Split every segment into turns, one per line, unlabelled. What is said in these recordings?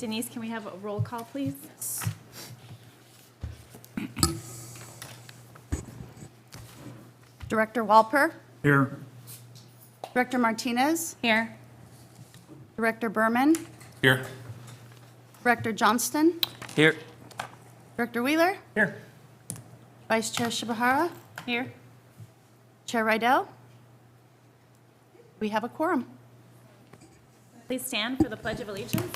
Denise, can we have a roll call, please?
Director Walper,
Here.
Director Martinez,
Here.
Director Berman,
Here.
Director Johnston,
Here.
Director Wheeler,
Here.
Vice Chair Shibahara,
Here.
Chair Rydell. We have a quorum.
Please stand for the Pledge of Allegiance.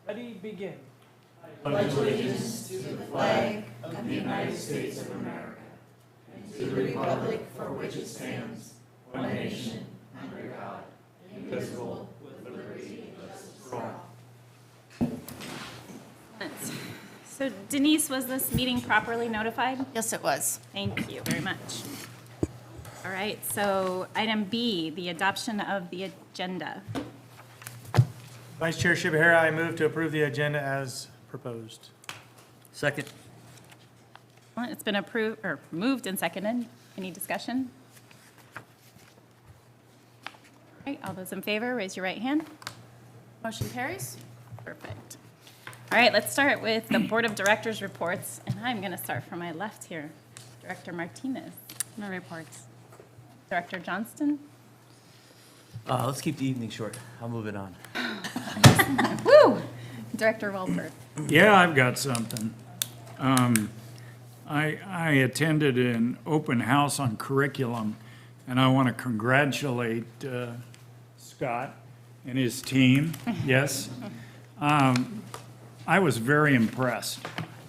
Ready, begin.
So Denise, was this meeting properly notified?
Yes, it was.
Thank you very much. All right, so item B, the adoption of the agenda.
Vice Chair Shibahara, I move to approve the agenda as proposed.
Second.
Well, it's been approved, or moved and seconded. Any discussion? All right, all those in favor, raise your right hand.
Motion carries.
Perfect. All right, let's start with the Board of Directors reports, and I'm going to start from my left here. Director Martinez. No reports. Director Johnston.
Let's keep the evening short. I'll move it on.
Woo! Director Walper.
Yeah, I've got something. I attended an open house on curriculum, and I want to congratulate Scott and his team. Yes. I was very impressed.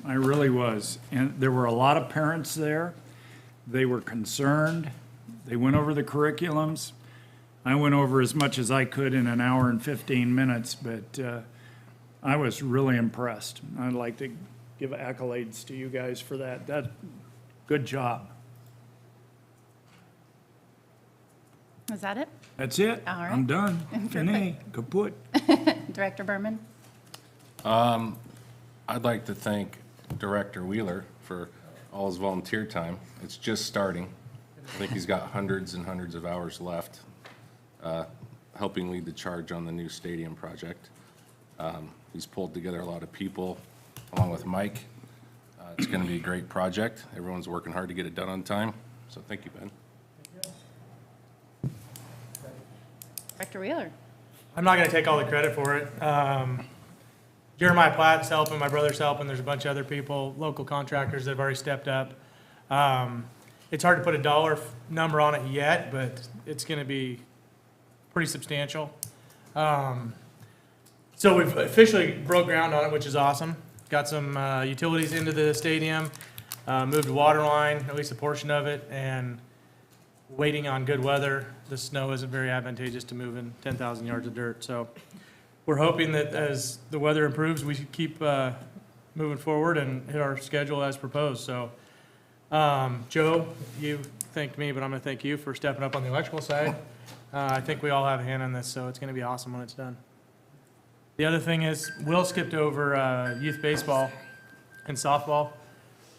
I really was. And there were a lot of parents there. They were concerned. They went over the curriculums. I went over as much as I could in an hour and 15 minutes, but I was really impressed. I'd like to give accolades to you guys for that. Good job.
Is that it?
That's it.
All right.
I'm done. Fini. Kaput.
Director Berman.
I'd like to thank Director Wheeler for all his volunteer time. It's just starting. I think he's got hundreds and hundreds of hours left, helping lead the charge on the new stadium project. He's pulled together a lot of people, along with Mike. It's going to be a great project. Everyone's working hard to get it done on time, so thank you, Ben.
Director Wheeler.
I'm not going to take all the credit for it. Jeremiah Platt's helping, my brother's helping, there's a bunch of other people, local contractors that have already stepped up. It's hard to put a dollar number on it yet, but it's going to be pretty substantial. So we've officially broke ground on it, which is awesome. Got some utilities into the stadium, moved a water line, at least a portion of it, and waiting on good weather. The snow isn't very advantageous to moving 10,000 yards of dirt. So we're hoping that as the weather improves, we should keep moving forward and hit our schedule as proposed. So, Joe, you thanked me, but I'm going to thank you for stepping up on the electrical side. I think we all have a hand in this, so it's going to be awesome when it's done. The other thing is, Will skipped over youth baseball and softball.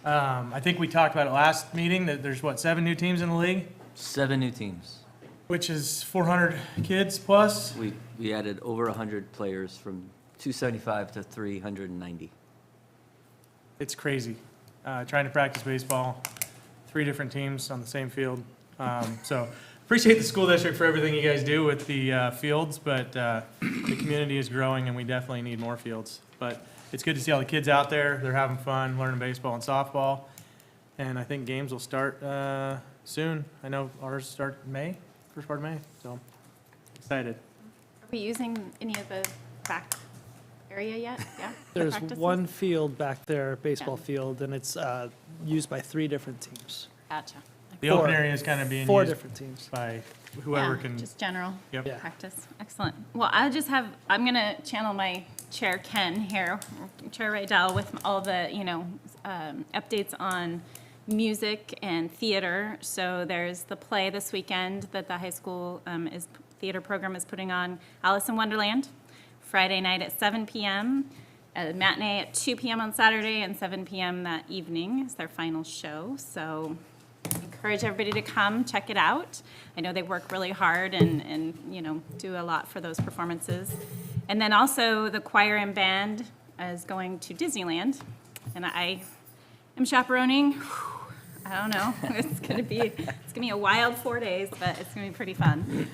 I think we talked about it last meeting, that there's, 7 new teams in the league?
7 new teams.
Which is 400 kids plus.
We added over 100 players from 275 to 390.
It's crazy. Trying to practice baseball, 3 different teams on the same field. So appreciate the school district for everything you guys do with the fields, but the community is growing and we definitely need more fields. But it's good to see all the kids out there. They're having fun learning baseball and softball. And I think games will start soon. I know ours start in May, first part of May, so excited.
Are we using any of the back area yet? Yeah? for
There's
practices?
one field back there, baseball field, and it's used by 3 different teams.
Gotcha.
The
Four.
open area is kind of being
4
used
different teams.
by whoever
Yeah,
can.
just general
Yep.
Yeah.
practice. Excellent. Well, I'm going to channel my Chair Ken here, Chair Rydell, with all the, updates on music and theater. So there's the play this weekend that the high school theater program is putting on, Alice in Wonderland, Friday night at 7 p.m., a matinee at 2 p.m. on Saturday, and 7 p.m. that evening is their final show. So encourage everybody to come check it out. I know they work really hard and do a lot for those performances. And then also the choir and band is going to Disneyland, and I am chaperoning. I don't know. It's gonna be a wild 4 days, but it's gonna be pretty fun.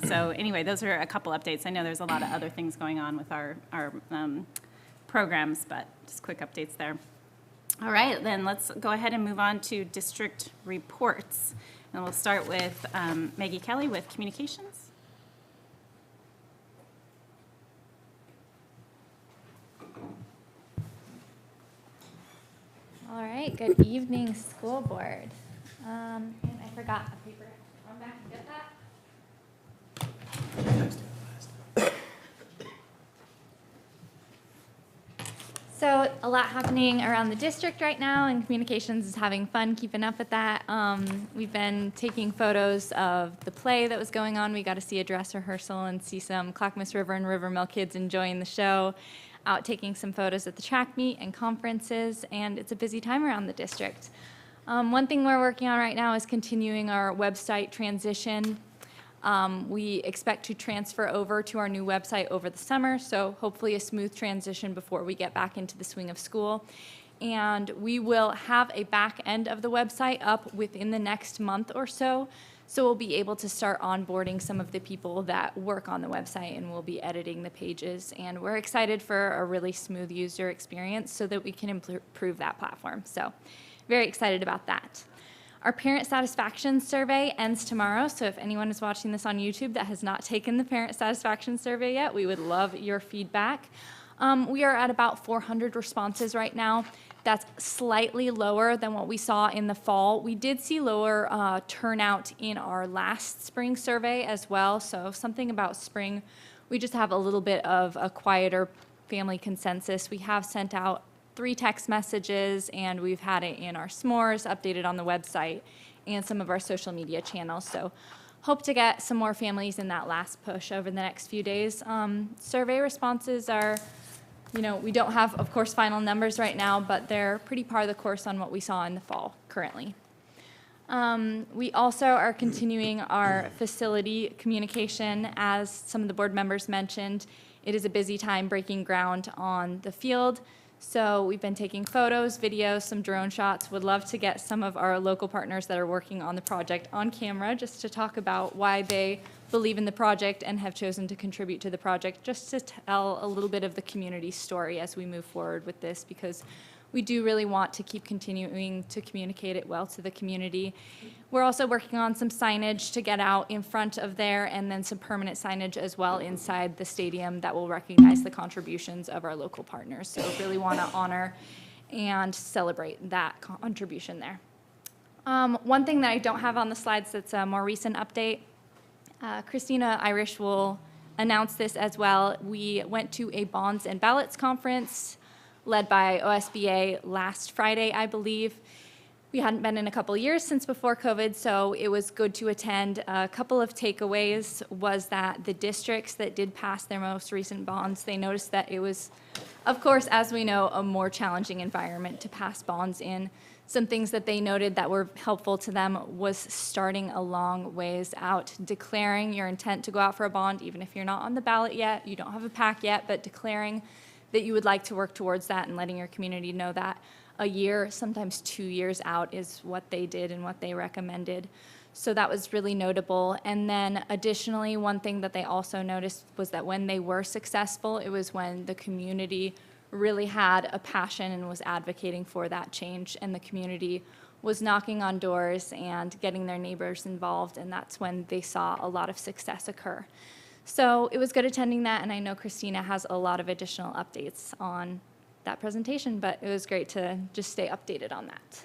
So anyway, those are a couple updates. I know there's a lot of other things going on with our programs, but just quick updates there. All right, then let's go ahead and move on to district reports. And we'll start with Maggie Kelly with communications.
All right, good evening, school board. And I forgot a paper. Run back and get that. So a lot happening around the district right now, and communications is having fun keeping up with that. We've been taking photos of the play that was going on. We got to see a dress rehearsal and see some Clackamas River and Rivermill kids enjoying the show. Out taking some photos at the track meet and conferences, and it's a busy time around the district. One thing we're working on right now is continuing our website transition. We expect to transfer over to our new website over the summer, so hopefully a smooth transition before we get back into the swing of school. And we will have a back end of the website up within the next month or so. So we'll be able to start onboarding some of the people that work on the website, and we'll be editing the pages. And we're excited for a really smooth user experience so that we can improve that platform. So very excited about that. Our parent satisfaction survey ends tomorrow, so if anyone is watching this on YouTube that has not taken the parent satisfaction survey yet, we would love your feedback. We are at about 400 responses right now. That's slightly lower than what we saw in the fall. We did see lower turnout in our last spring survey as well, so something about spring. We just have a little bit of a quieter family consensus. We have sent out 3 text messages, and we've had it in our s'mores, updated on the website, and some of our social media channels. So hope to get some more families in that last push over the next few days. Survey responses are, we don't have, of course, final numbers right now, but they're pretty par the course on what we saw in the fall currently. We also are continuing our facility communication. As some of the board members mentioned, it is a busy time breaking ground on the field. So we've been taking photos, videos, some drone shots. Would love to get some of our local partners that are working on the project on camera just to talk about why they believe in the project and have chosen to contribute to the project, just to tell a little bit of the community story as we move forward with this, because we do really want to keep continuing to communicate it well to the community. We're also working on some signage to get out in front of there, and then some permanent signage as well inside the stadium that will recognize the contributions of our local partners. So really want to honor and celebrate that contribution there. One thing that I don't have on the slides that's a more recent update, Christina Irish will announce this as well. We went to a Bonds and Ballots conference led by OSBA last Friday, I believe. We hadn't been in a couple years since before COVID, so it was good to attend. A couple of takeaways was that the districts that did pass their most recent bonds, they noticed that it was, of course, as we know, a more challenging environment to pass bonds in. Some things that they noted that were helpful to them was starting a long ways out, declaring your intent to go out for a bond, even if you're not on the ballot yet, you don't have a PAC yet, but declaring that you would like to work towards that and letting your community know that a year, sometimes 2 years out is what they did and what they recommended. So that was really notable. And then additionally, one thing that they also noticed was that when they were successful, it was when the community really had a passion and was advocating for that change, and the community was knocking on doors and getting their neighbors involved, and that's when they saw a lot of success occur. So it was good attending that, and I know Christina has a lot of additional updates on that presentation, but it was great to just stay updated on that.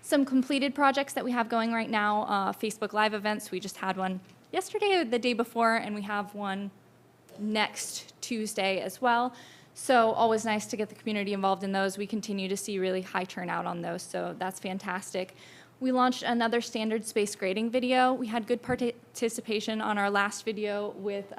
Some completed projects that we have going right now, Facebook Live events. We just had one yesterday or the day before, and we have one next Tuesday as well. So always nice to get the community involved in those. We continue to see really high turnout on those, so that's fantastic. We launched another standard space grading video. We had good participation on our last video with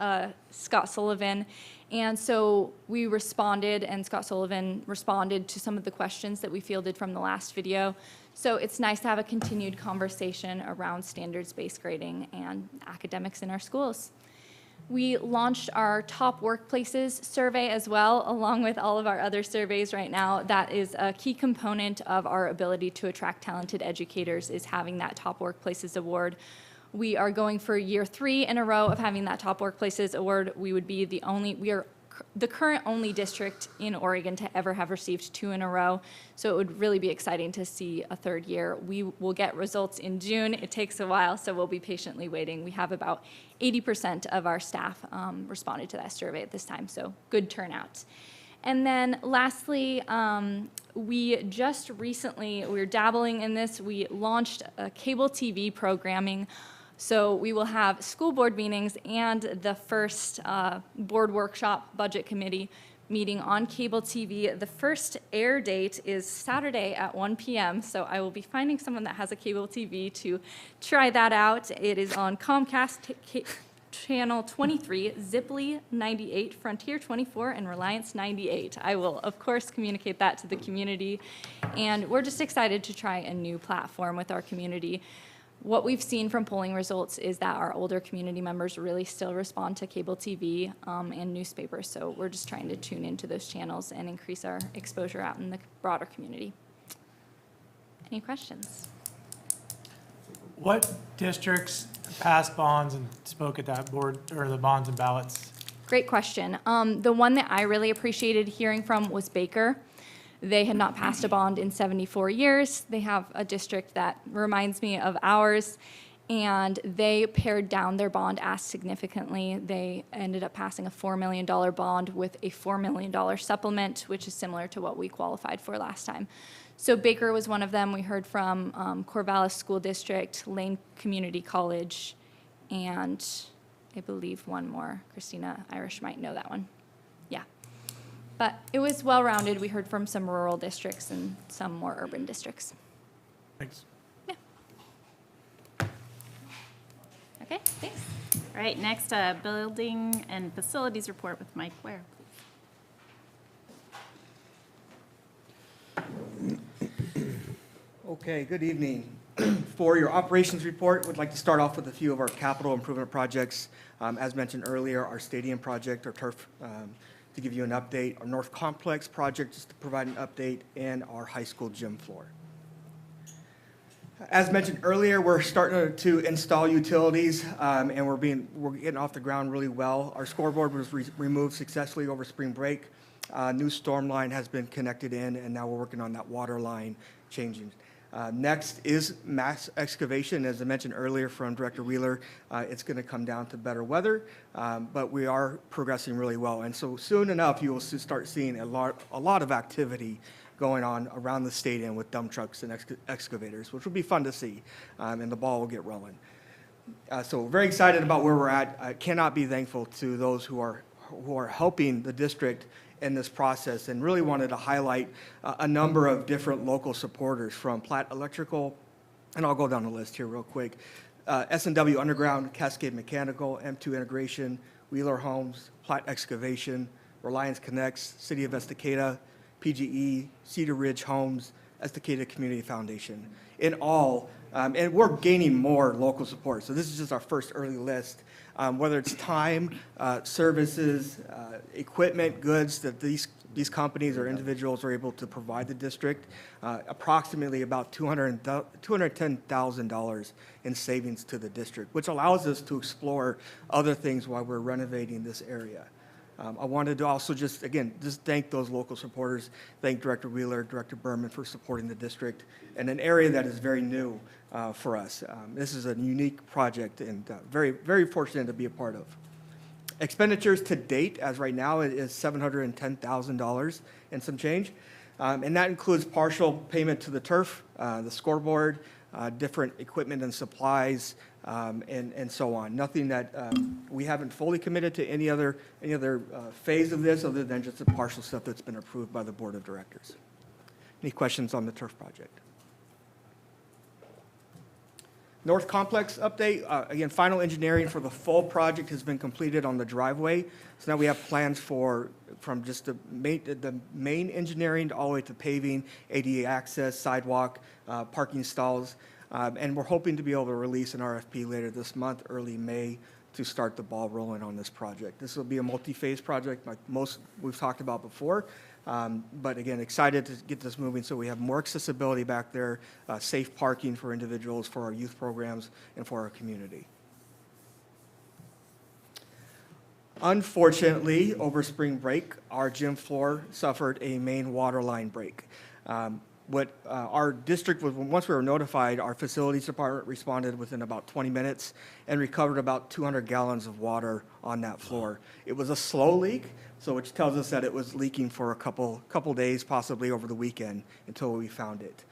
Scott Sullivan, And so we responded, and Scott Sullivan responded to some of the questions that we fielded from the last video. So it's nice to have a continued conversation around standards-based grading and academics in our schools. We launched our top workplaces survey as well, along with all of our other surveys right now. That is a key component of our ability to attract talented educators, is having that top workplaces award. We are going for year 3 in a row of having that top workplaces award. We are the current only district in Oregon to ever have received 2 in a row. So it would really be exciting to see a 3rd year. We will get results in June. It takes a while, so we'll be patiently waiting. We have about 80% of our staff responded to that survey at this time, so good turnout. And then lastly, we just recently, we're dabbling in this, we launched a cable TV programming. So we will have school board meetings and the first board workshop budget committee meeting on cable TV. The first air date is Saturday at 1 p.m. So I will be finding someone that has a cable TV to try that out. It is on Comcast Channel 23, Ziply 98, Frontier 24, and Reliance 98. I will, of course, communicate that to the community. And we're just excited to try a new platform with our community. What we've seen from polling results is that our older community members really still respond to cable TV and newspapers, so we're just trying to tune into those channels and increase our exposure out in the broader community. Any questions?
What districts passed bonds and spoke at that board, or the bonds and ballots?
Great question. The one that I really appreciated hearing from was Baker. They had not passed a bond in 74 years. They have a district that reminds me of ours, and they pared down their bond ask significantly. They ended up passing a $4 million bond with a $4 million supplement, which is similar to what we qualified for last time. So Baker was one of them. We heard from Corvallis School District, Lane Community College, and I believe one more. Christina Irish might know that one. Yeah. But it was well-rounded. We heard from some rural districts and some more urban districts.
Thanks.
Yeah. Okay, thanks.
All right, next, building and facilities report with Mike Ware.
Okay, good evening. For your operations report, we'd like to start off with a few of our capital improvement projects. As mentioned earlier, our stadium project, our turf, to give you an update, our North Complex project, just to provide an update, and our high school gym floor. As mentioned earlier, we're starting to install utilities, and we're getting off the ground really well. Our scoreboard was removed successfully over spring break. New storm line has been connected in, and now we're working on that water line changing. Next is mass excavation. As I mentioned earlier from Director Wheeler, it's going to come down to better weather, but we are progressing really well. And so soon enough, you will start seeing a lot of activity going on around the stadium with dump trucks and excavators, which will be fun to see, and the ball will get rolling. So we're very excited about where we're at. I cannot be thankful to those who are helping the district in this process, and really wanted to highlight a number of different local supporters from Platt Electrical, and I'll go down the list here real quick. S&W Underground, Cascade Mechanical, M2 Integration, Wheeler Homes, Platt Excavation, Reliance Connects, City of Estacada, PGE, Cedar Ridge Homes, Estacada Community Foundation. In all, and we're gaining more local support, so this is just our first early list. Whether it's time, services, equipment, goods that these companies or individuals are able to provide the district, approximately about $210,000 in savings to the district, which allows us to explore other things while we're renovating this area. I wanted to also just thank those local supporters, thank Director Wheeler, Director Berman for supporting the district in an area that is very new for us. This is a unique project and very, very fortunate to be a part of. Expenditures to date, as right now, is $710,000 and some change. And that includes partial payment to the turf, the scoreboard, different equipment and supplies, and so on. Nothing that we haven't fully committed to any other phase of this other than just the partial stuff that's been approved by the Board of Directors. Any questions on the turf project? North Complex update, again, final engineering for the full project has been completed on the driveway. So now we have plans from just the main engineering all the way to paving, ADA access, sidewalk, parking stalls. And we're hoping to be able to release an RFP later this month, early May, to start the ball rolling on this project. This will be a multi-phase project like most we've talked about before. But again, excited to get this moving so we have more accessibility back there, safe parking for individuals, for our youth programs, and for our community. Unfortunately, over spring break, our gym floor suffered a main water line break. Our district was, once we were notified, our facilities department responded within about 20 minutes and recovered about 200 gallons of water on that floor. It was a slow leak, so which tells us that it was leaking for a couple days, possibly over the weekend, until we found it.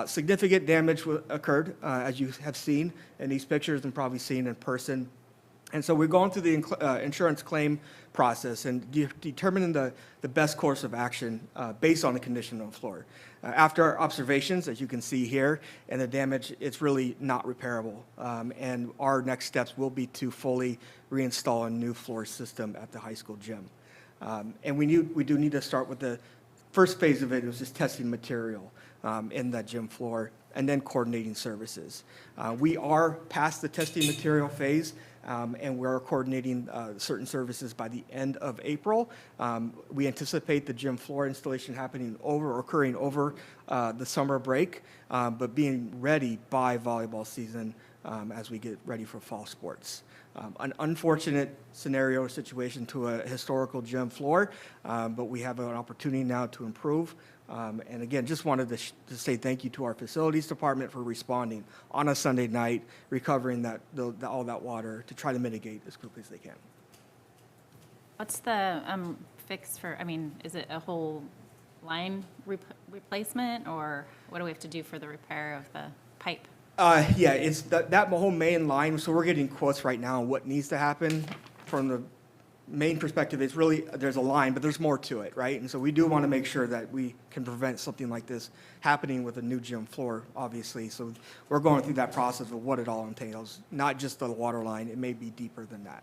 Significant damage occurred, as you have seen in these pictures and probably seen in person. And so we're going through the insurance claim process and determining the best course of action based on the condition of the floor. After our observations, as you can see here, and the damage, it's really not repairable. And our next steps will be to fully reinstall a new floor system at the high school gym. And we do need to start with the first phase of it, was just testing material in that gym floor, and then coordinating services. We are past the testing material phase, and we're coordinating certain services by the end of April. We anticipate the gym floor installation occurring over the summer break, but being ready by volleyball season as we get ready for fall sports. An unfortunate scenario or situation to a historical gym floor, but we have an opportunity now to improve. And again, just wanted to say thank you to our facilities department for responding on a Sunday night, recovering all that water to try to mitigate as quickly as they can.
What's the fix for, is it a whole line replacement, or what do we have to do for the repair of the pipe?
Yeah, it's that whole main line, so we're getting quotes right now on what needs to happen. From the main perspective, it's really, there's a line, but there's more to it, right? And so we do want to make sure that we can prevent something like this happening with a new gym floor, obviously. So we're going through that process of what it all entails, not just the water line, it may be deeper than that.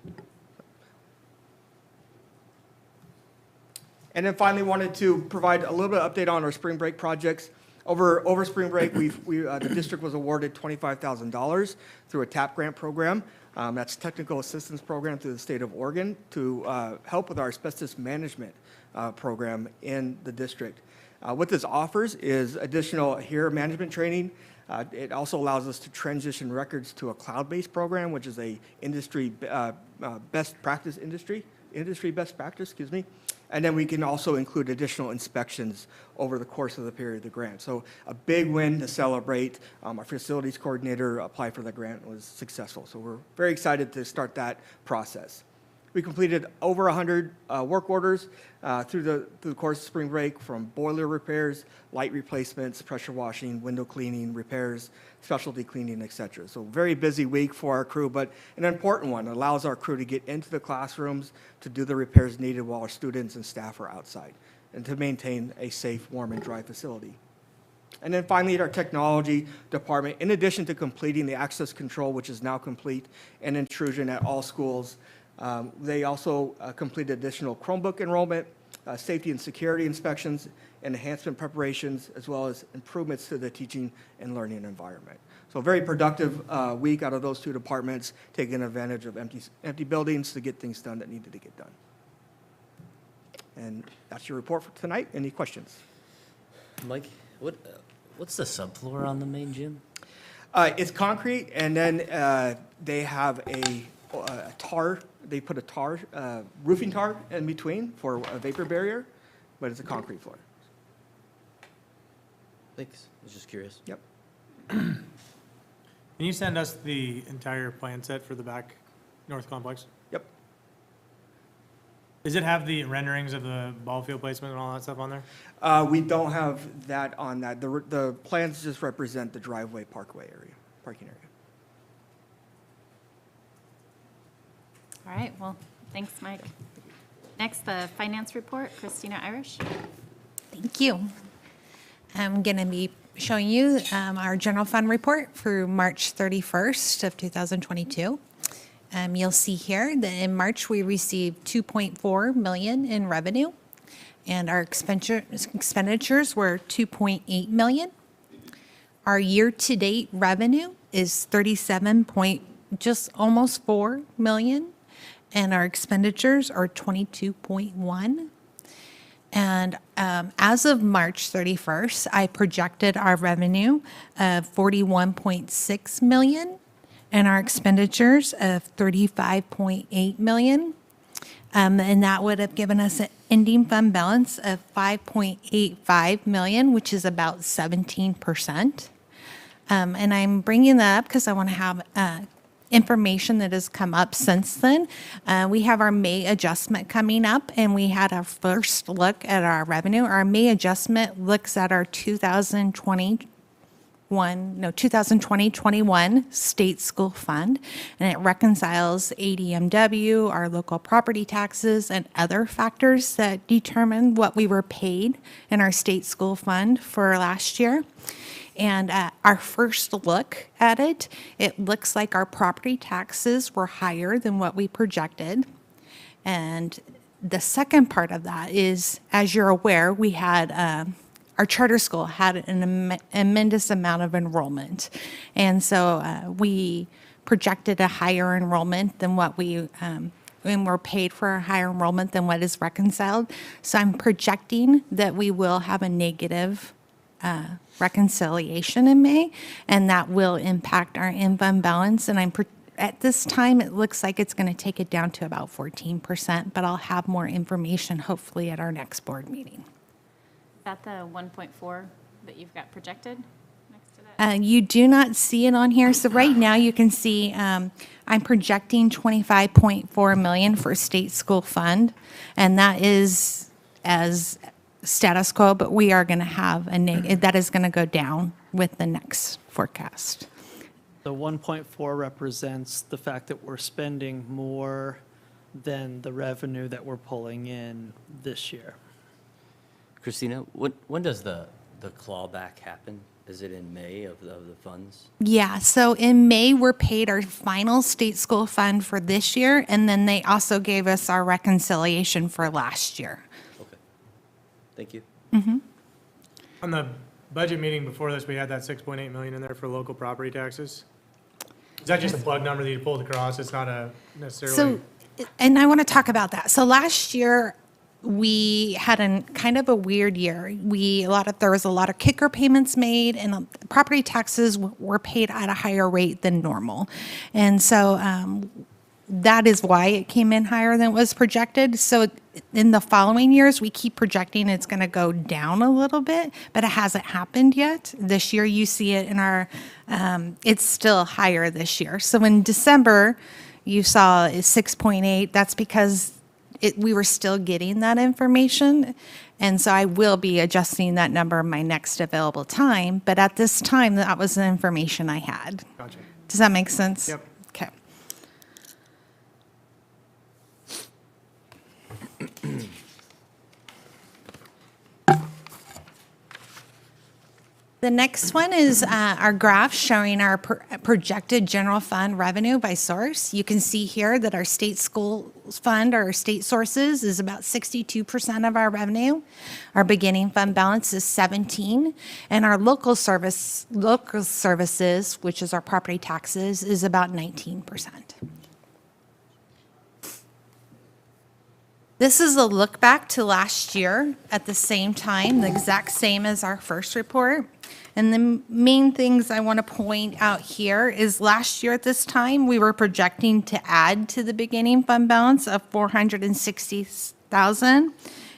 And then finally, wanted to provide a little bit of update on our spring break projects. Over spring break, the district was awarded $25,000 through a TAP grant program. That's Technical Assistance Program through the state of Oregon to help with our asbestos management program in the district. What this offers is additional HERE management training. It also allows us to transition records to a cloud-based program, which is a industry best practice, excuse me. And then we can also include additional inspections over the course of the period of the grant. So a big win to celebrate. Our facilities coordinator applied for the grant, was successful. So we're very excited to start that process. We completed over 100 work orders through the course of spring break, from boiler repairs, light replacements, pressure washing, window cleaning, repairs, specialty cleaning, et cetera. So very busy week for our crew, but an important one. It allows our crew to get into the classrooms to do the repairs needed while our students and staff are outside, and to maintain a safe, warm, and dry facility. And then finally, at our technology department, in addition to completing the access control, which is now complete, and intrusion at all schools, they also completed additional Chromebook enrollment, safety and security inspections, and enhancement preparations, as well as improvements to the teaching and learning environment. So a very productive week out of those two departments, taking advantage of empty buildings to get things done that needed to get done. And that's your report for tonight. Any questions?
Mike, what's the subfloor on the main gym?
It's concrete, and then they have a tar. They put a tar, roofing tar in between for a vapor barrier, but it's a concrete floor.
Thanks. I was just curious.
Yep.
Can you send us the entire plan set for the back north complex?
Yep.
Does it have the renderings of the ball field placement and all that stuff on there?
We don't have that on that. The plans just represent the driveway parking area.
All right, well, thanks, Mike. Next, the finance report, Christina Irish.
Thank you. I'm going to be showing you our general fund report for March 31st of 2022. You'll see here that in March, we received 2.4 million in revenue, and our expenditures were 2.8 million. Our year-to-date revenue is 37 point, just almost 4 million, and our expenditures are 22.1. And as of March 31st, I projected our revenue of 41.6 million and our expenditures of 35.8 million. And that would have given us an ending fund balance of 5.85 million, which is about 17%. And I'm bringing that up because I want to have information that has come up since then. We have our May adjustment coming up, and we had our first look at our revenue. Our May adjustment looks at our 2020-21 state school fund, and it reconciles ADMW, our local property taxes, and other factors that determine what we were paid in our state school fund for last year. And our first look at it, it looks like our property taxes were higher than what we projected. And the second part of that is, as you're aware, we had our charter school had an immense amount of enrollment. And so we projected a higher enrollment than what we and we're paid for a higher enrollment than what is reconciled. So I'm projecting that we will have a negative reconciliation in May, and that will impact our in-fund balance. And at this time, it looks like it's going to take it down to about 14%, but I'll have more information hopefully at our next board meeting.
Is that the 1.4 that you've got projected next to that?
You do not see it on here. So right now you can see I'm projecting 25.4 million for state school fund, and that is as status quo, but we are going to have that is going to go down with the next forecast.
The 1.4 represents the fact that we're spending more than the revenue that we're pulling in this year.
Christina, when does the clawback happen? Is it in May of the funds?
Yeah, so in May, we're paid our final state school fund for this year, and then they also gave us our reconciliation for last year.
Okay. Thank you.
On the budget meeting before this, we had that 6.8 million in there for local property taxes. Is that just a plug number that you pulled across? It's not a necessarily.
So, and I want to talk about that. So last year, we had kind of a weird year. There was a lot of kicker payments made, and property taxes were paid at a higher rate than normal. And so that is why it came in higher than it was projected. So in the following years, we keep projecting it's going to go down a little bit, but it hasn't happened yet. This year, you see it in our, it's still higher this year. So in December, you saw 6.8. That's because we were still getting that information. And so I will be adjusting that number in my next available time. But at this time, that was the information I had.
Gotcha.
Does that make sense?
Yep.
Okay. The next one is our graph showing our projected general fund revenue by source. You can see here that our state school fund, our state sources, is about 62% of our revenue. Our beginning fund balance is 17%, and our local services, which is our property taxes, is about 19%. This is a look back to last year at the same time, the exact same as our first report. And the main things I want to point out here is last year at this time, we were projecting to add to the beginning fund balance of 460,000.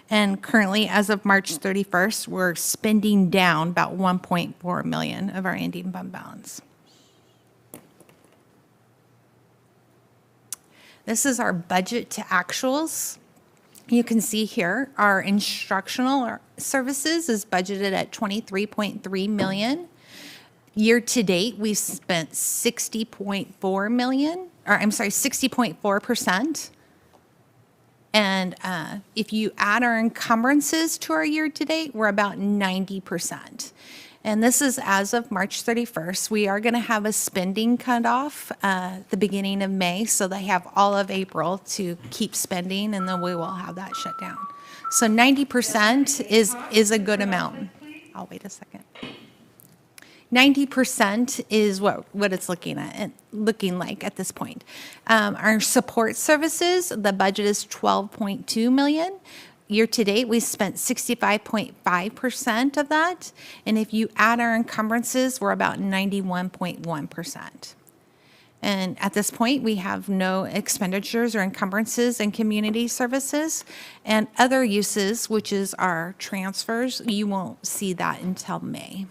And currently, as of March 31st, we're spending down about 1.4 million of our ending fund balance. This is our budget to actuals. You can see here our instructional services is budgeted at 23.3 million. Year to date, we've spent 60.4 million, or I'm sorry, 60.4%. And if you add our encumbrances to our year to date, we're about 90%. And this is as of March 31st. We are going to have a spending cutoff the beginning of May, so they have all of April to keep spending, and then we will have that shut down. So 90% is a good amount. I'll wait a second. 90% is what it's looking like at this point. Our support services, the budget is 12.2 million. Year to date, we spent 65.5% of that. And if you add our encumbrances, we're about 91.1%. And at this point, we have no expenditures or encumbrances in community services. And other uses, which is our transfers, you won't see that until May.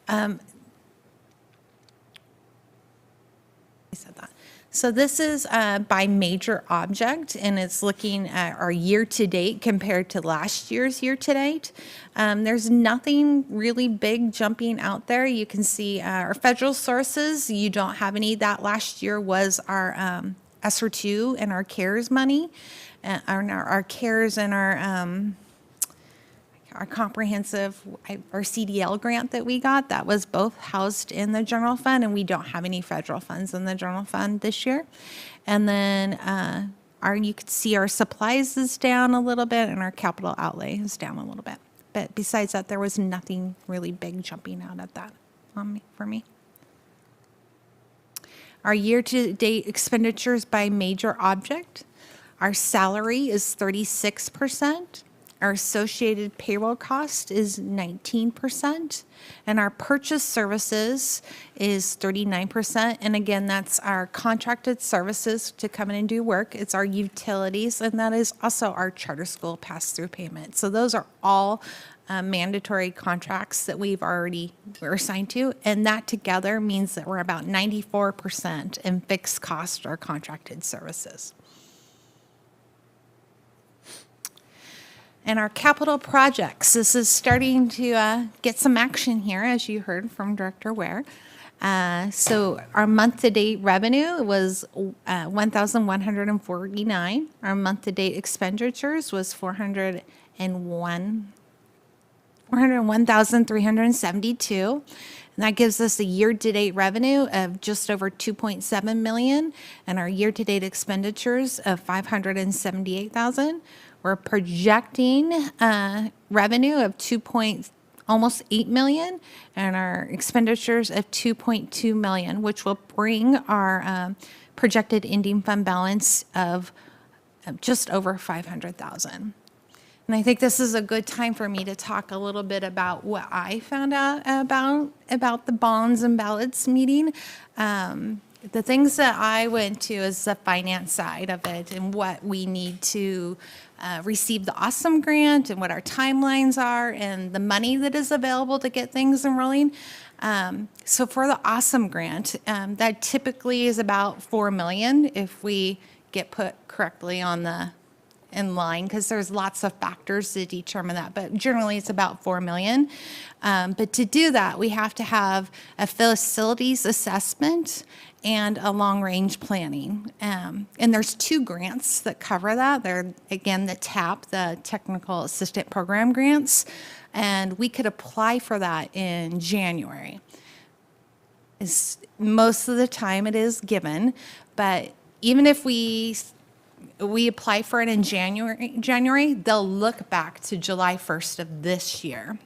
I said that. So this is by major object, and it's looking at our year-to-date compared to last year's year-to-date. There's nothing really big jumping out there. You can see our federal sources. You don't have any. That last year was our ESSER 2 and our CARES money, our CARES and our comprehensive, our CDL grant that we got, that was both housed in the general fund, and we don't have any federal funds in the general fund this year. And then you could see our supplies is down a little bit, and our capital outlay is down a little bit. But besides that, there was nothing really big jumping out at that for me. Our year-to-date expenditures by major object, our salary is 36%. Our associated payroll cost is 19%, and our purchase services is 39%. And again, that's our contracted services to come in and do work. It's our utilities, and that is also our charter school pass-through payment. So those are all mandatory contracts that we're assigned to, and that together means that we're about 94% in fixed cost or contracted services. And our capital projects, this is starting to get some action here, as you heard from Director Ware. So our month-to-date revenue was $1,149. Our month-to-date expenditures was $401,372. And that gives us a year-to-date revenue of just over $2.7 million, and our year-to-date expenditures of $578,000. We're projecting revenue of almost $8 million, and our expenditures of $2.2 million, which will bring our projected ending fund balance of just over $500,000. And I think this is a good time for me to talk a little bit about what I found out about the bonds and ballots meeting. The things that I went to is the finance side of it, and what we need to receive the Awesome Grant, and what our timelines are, and the money that is available to get things enrolling. So for the Awesome Grant, that typically is about $4 million if we get put correctly in line, because there's lots of factors to determine that, but generally it's about $4 million. But to do that, we have to have a facilities assessment and a long-range planning. And there's 2 grants that cover that. They're, again, the TAP, the Technical Assistant Program grants, and we could apply for that in January. Most of the time it is given, but even if we apply for it in January, they'll look back to July 1st of this year.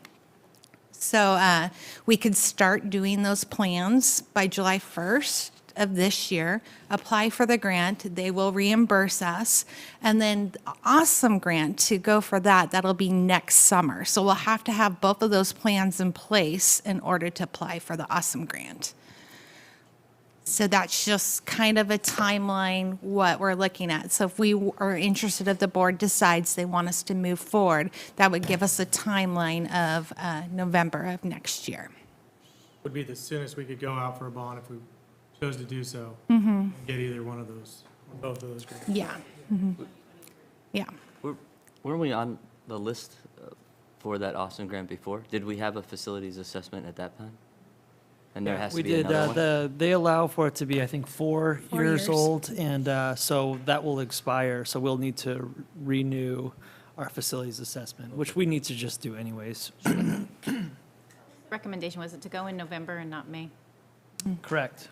So we could start doing those plans by July 1st of this year, apply for the grant, they will reimburse us, and then the Awesome Grant, to go for that'll be next summer. So we'll have to have both of those plans in place in order to apply for the Awesome Grant. So that's just kind of a timeline, what we're looking at. So if we are interested, if the board decides they want us to move forward, that would give us a timeline of November of next year.
Would be the soonest we could go out for a bond if we chose to do so. Get either one of those, or both of those grants.
Yeah. Yeah.
Weren't we on the list for that Awesome Grant before? Did we have a facilities assessment at that time? And there has to
We
be
did,
another one?
they allow for it to be, I think, 4
4
years
years.
old, and so that will expire, so we'll need to renew our facilities assessment, which we need to just do anyways.
Recommendation was it to go in November and not May?
Correct.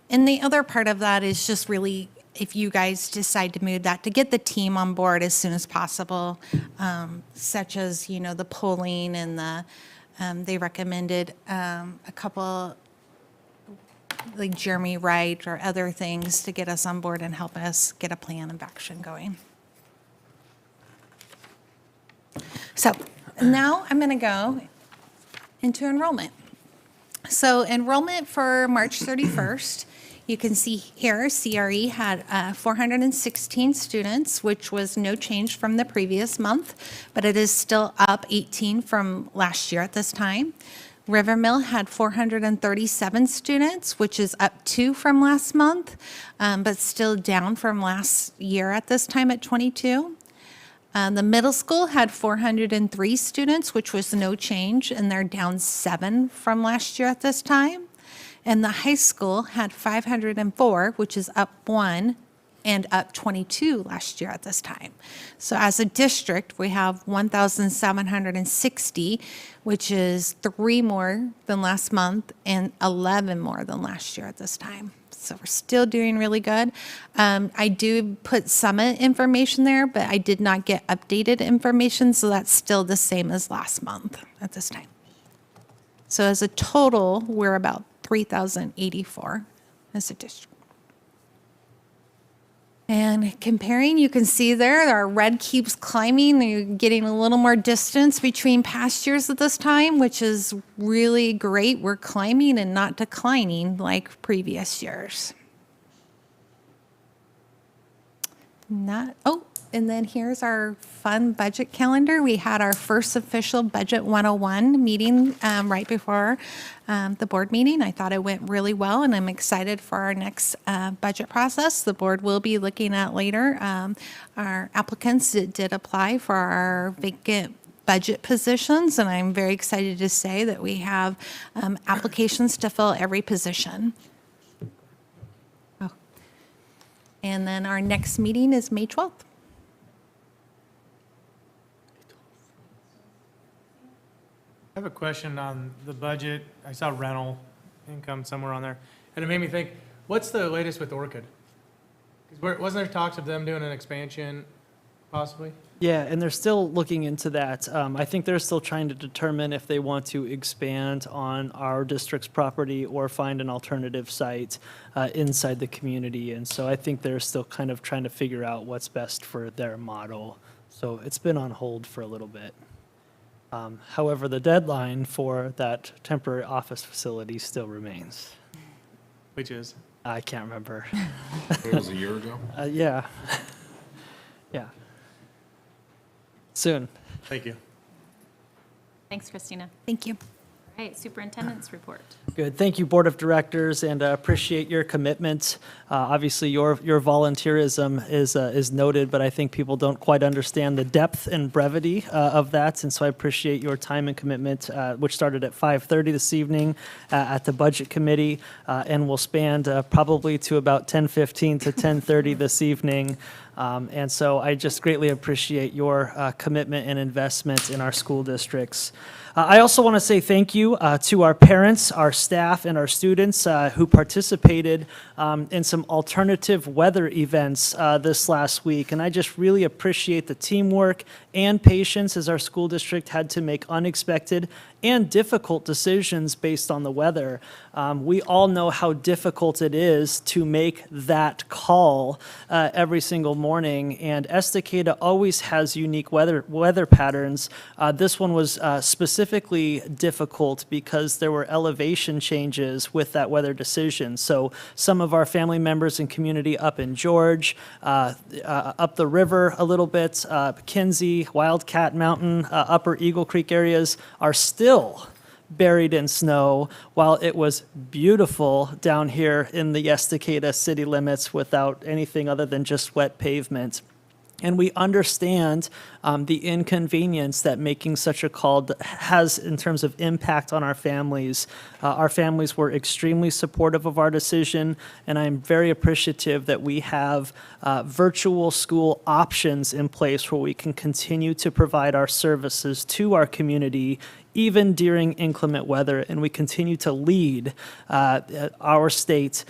And the other part of that is just really, if you guys decide to move that, to get the team on board as soon as possible, such as, you know, the polling and the, they recommended a couple, like Jeremy Wright or other things to get us on board and help us get a plan of action going. So now I'm going to go into enrollment. So enrollment for March 31st, you can see here, CRE had 416 students, which was no change from the previous month, but it is still up 18 from last year at this time. Rivermill had 437 students, which is up 2 from last month, but still down from last year at this time at 22. The middle school had 403 students, which was no change, and they're down 7 from last year at this time. And the high school had 504, which is up 1, and up 22 last year at this time. So as a district, we have 1,760, which is 3 more than last month and 11 more than last year at this time. So we're still doing really good. I do put summit information there, but I did not get updated information, so that's still the same as last month at this time. So as a total, we're about 3,084 as a district. And comparing, you can see there, our red keeps climbing. You're getting a little more distance between past years at this time, which is really great. We're climbing and not declining like previous years. And then here's our fun budget calendar. We had our first official Budget 101 meeting right before the board meeting. I thought it went really well, and I'm excited for our next budget process. The board will be looking at later. Our applicants did apply for our vacant budget positions, and I'm very excited to say that we have applications to fill every position. And then our next meeting is May 12th.
I have a question on the budget. I saw rental income somewhere on there, and it made me think, what's the latest with Orchid? 'Cause wasn't there talks of them doing an expansion, possibly?
Yeah, and they're still looking into that. I think they're still trying to determine if they want to expand on our district's property or find an alternative site inside the community. And so I think they're still kind of trying to figure out what's best for their model. So it's been on hold for a little bit. However, the deadline for that temporary office facility still remains.
Which is?
I can't remember.
It was a year ago?
Yeah. Yeah. Soon.
Thank you.
Thanks, Christina.
Thank you.
All right, superintendent's report.
Good. Thank you, Board of Directors, and appreciate your commitment. Obviously, your volunteerism is noted, but I think people don't quite understand the depth and brevity of that, and so I appreciate your time and commitment, which started at 5:30 this evening at the Budget Committee, and will span probably to about 10:15 to 10:30 this evening. And so I just greatly appreciate your commitment and investment in our school districts. I also want to say thank you to our parents, our staff, and our students who participated in some alternative weather events this last week. And I just really appreciate the teamwork and patience as our school district had to make unexpected and difficult decisions based on the weather. We all know how difficult it is to make that call every single morning, and Estacada always has unique weather patterns. This one was specifically difficult because there were elevation changes with that weather decision. So some of our family members and community up in George, up the river a little bit, Kinsey, Wildcat Mountain, Upper Eagle Creek areas are still buried in snow, while it was beautiful down here in the Estacada city limits without anything other than just wet pavement. And we understand the inconvenience that making such a call has in terms of impact on our families. Our families were extremely supportive of our decision, and I'm very appreciative that we have virtual school options in place where we can continue to provide our services to our community even during inclement weather, and we continue to lead our state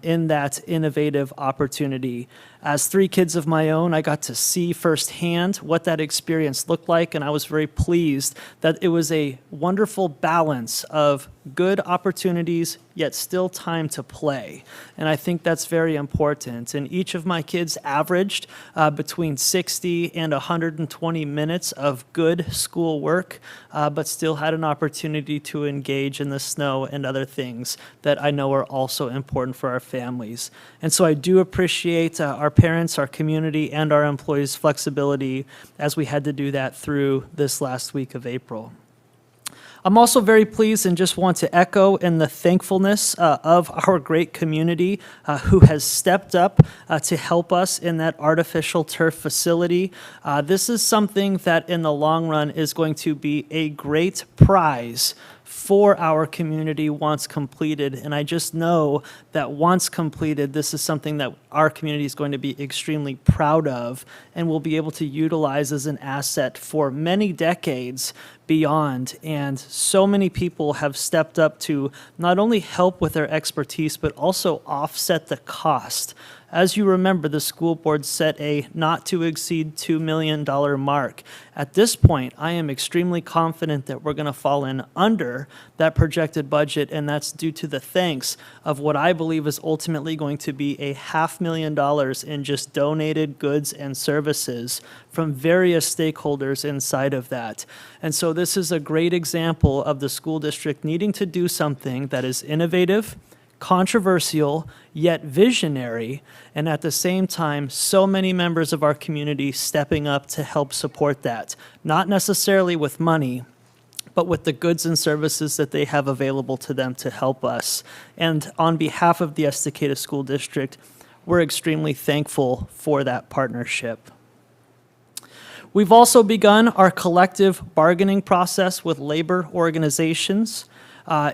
in that innovative opportunity. As 3 kids of my own, I got to see firsthand what that experience looked like, and I was very pleased that it was a wonderful balance of good opportunities, yet still time to play. And I think that's very important. And each of my kids averaged between 60 and 120 minutes of good school work, but still had an opportunity to engage in the snow and other things that I know are also important for our families. And so I do appreciate our parents, our community, and our employees' flexibility as we had to do that through this last week of April. I'm also very pleased and just want to echo in the thankfulness of our great community who has stepped up to help us in that artificial turf facility. This is something that in the long run is going to be a great prize for our community once completed. And I just know that once completed, this is something that our community is going to be extremely proud of and will be able to utilize as an asset for many decades beyond. And so many people have stepped up to not only help with their expertise, but also offset the cost. As you remember, the school board set a not to exceed $2 million mark. At this point, I am extremely confident that we're going to fall in under that projected budget, and that's due to the thanks of what I believe is ultimately going to be a $500,000 in just donated goods and services from various stakeholders inside of that. And so this is a great example of the school district needing to do something that is innovative, controversial, yet visionary, and at the same time, so many members of our community stepping up to help support that. Not necessarily with money, but with the goods and services that they have available to them to help us. And on behalf of the Estacada School District, we're extremely thankful for that partnership. We've also begun our collective bargaining process with labor organizations.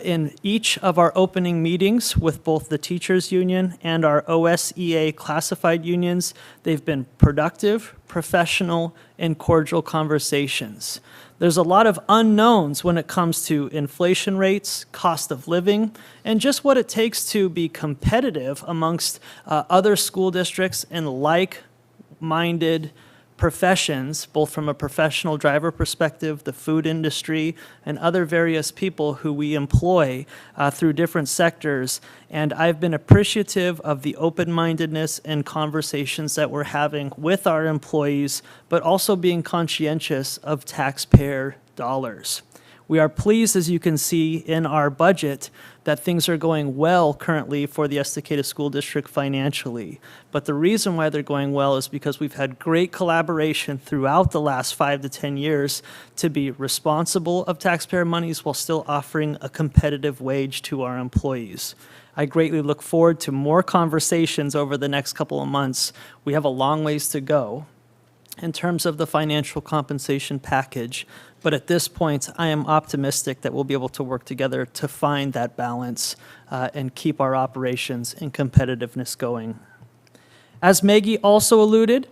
In each of our opening meetings with both the teachers union and our OSEA classified unions, they've been productive, professional, and cordial conversations. There's a lot of unknowns when it comes to inflation rates, cost of living, and just what it takes to be competitive amongst other school districts and like-minded professions, both from a professional driver perspective, the food industry, and other various people who we employ through different sectors. And I've been appreciative of the open-mindedness and conversations that we're having with our employees, but also being conscientious of taxpayer dollars. We are pleased, as you can see in our budget, that things are going well currently for the Estacada School District financially. But the reason why they're going well is because we've had great collaboration throughout the last 5 to 10 years to be responsible of taxpayer monies while still offering a competitive wage to our employees. I greatly look forward to more conversations over the next couple of months. We have a long ways to go in terms of the financial compensation package. But at this point, I am optimistic that we'll be able to work together to find that balance and keep our operations and competitiveness going. As Maggie also alluded,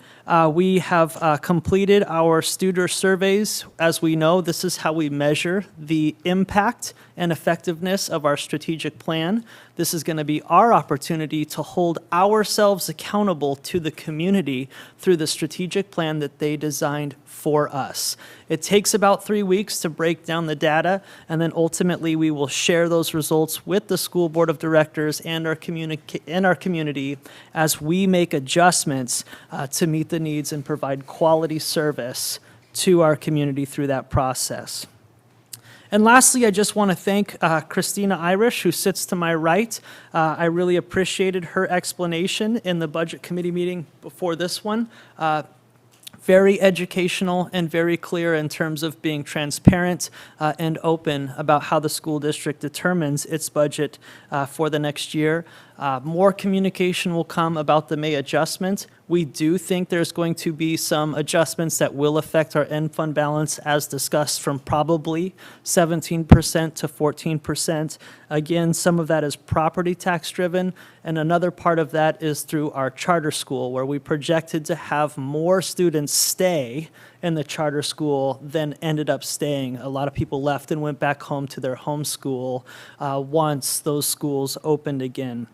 we have completed our Studer surveys. As we know, this is how we measure the impact and effectiveness of our strategic plan. This is going to be our opportunity to hold ourselves accountable to the community through the strategic plan that they designed for us. It takes about 3 weeks to break down the data, and then ultimately we will share those results with the school board of directors and our community as we make adjustments to meet the needs and provide quality service to our community through that process. And lastly, I just want to thank Christina Irish, who sits to my right. I really appreciated her explanation in the Budget Committee meeting before this one. Very educational and very clear in terms of being transparent and open about how the school district determines its budget for the next year. More communication will come about the May adjustment. We do think there's going to be some adjustments that will affect our end fund balance as discussed from probably 17% to 14%. Again, some of that is property tax driven, and another part of that is through our charter school, where we projected to have more students stay in the charter school than ended up staying. A lot of people left and went back home to their home school once those schools opened again.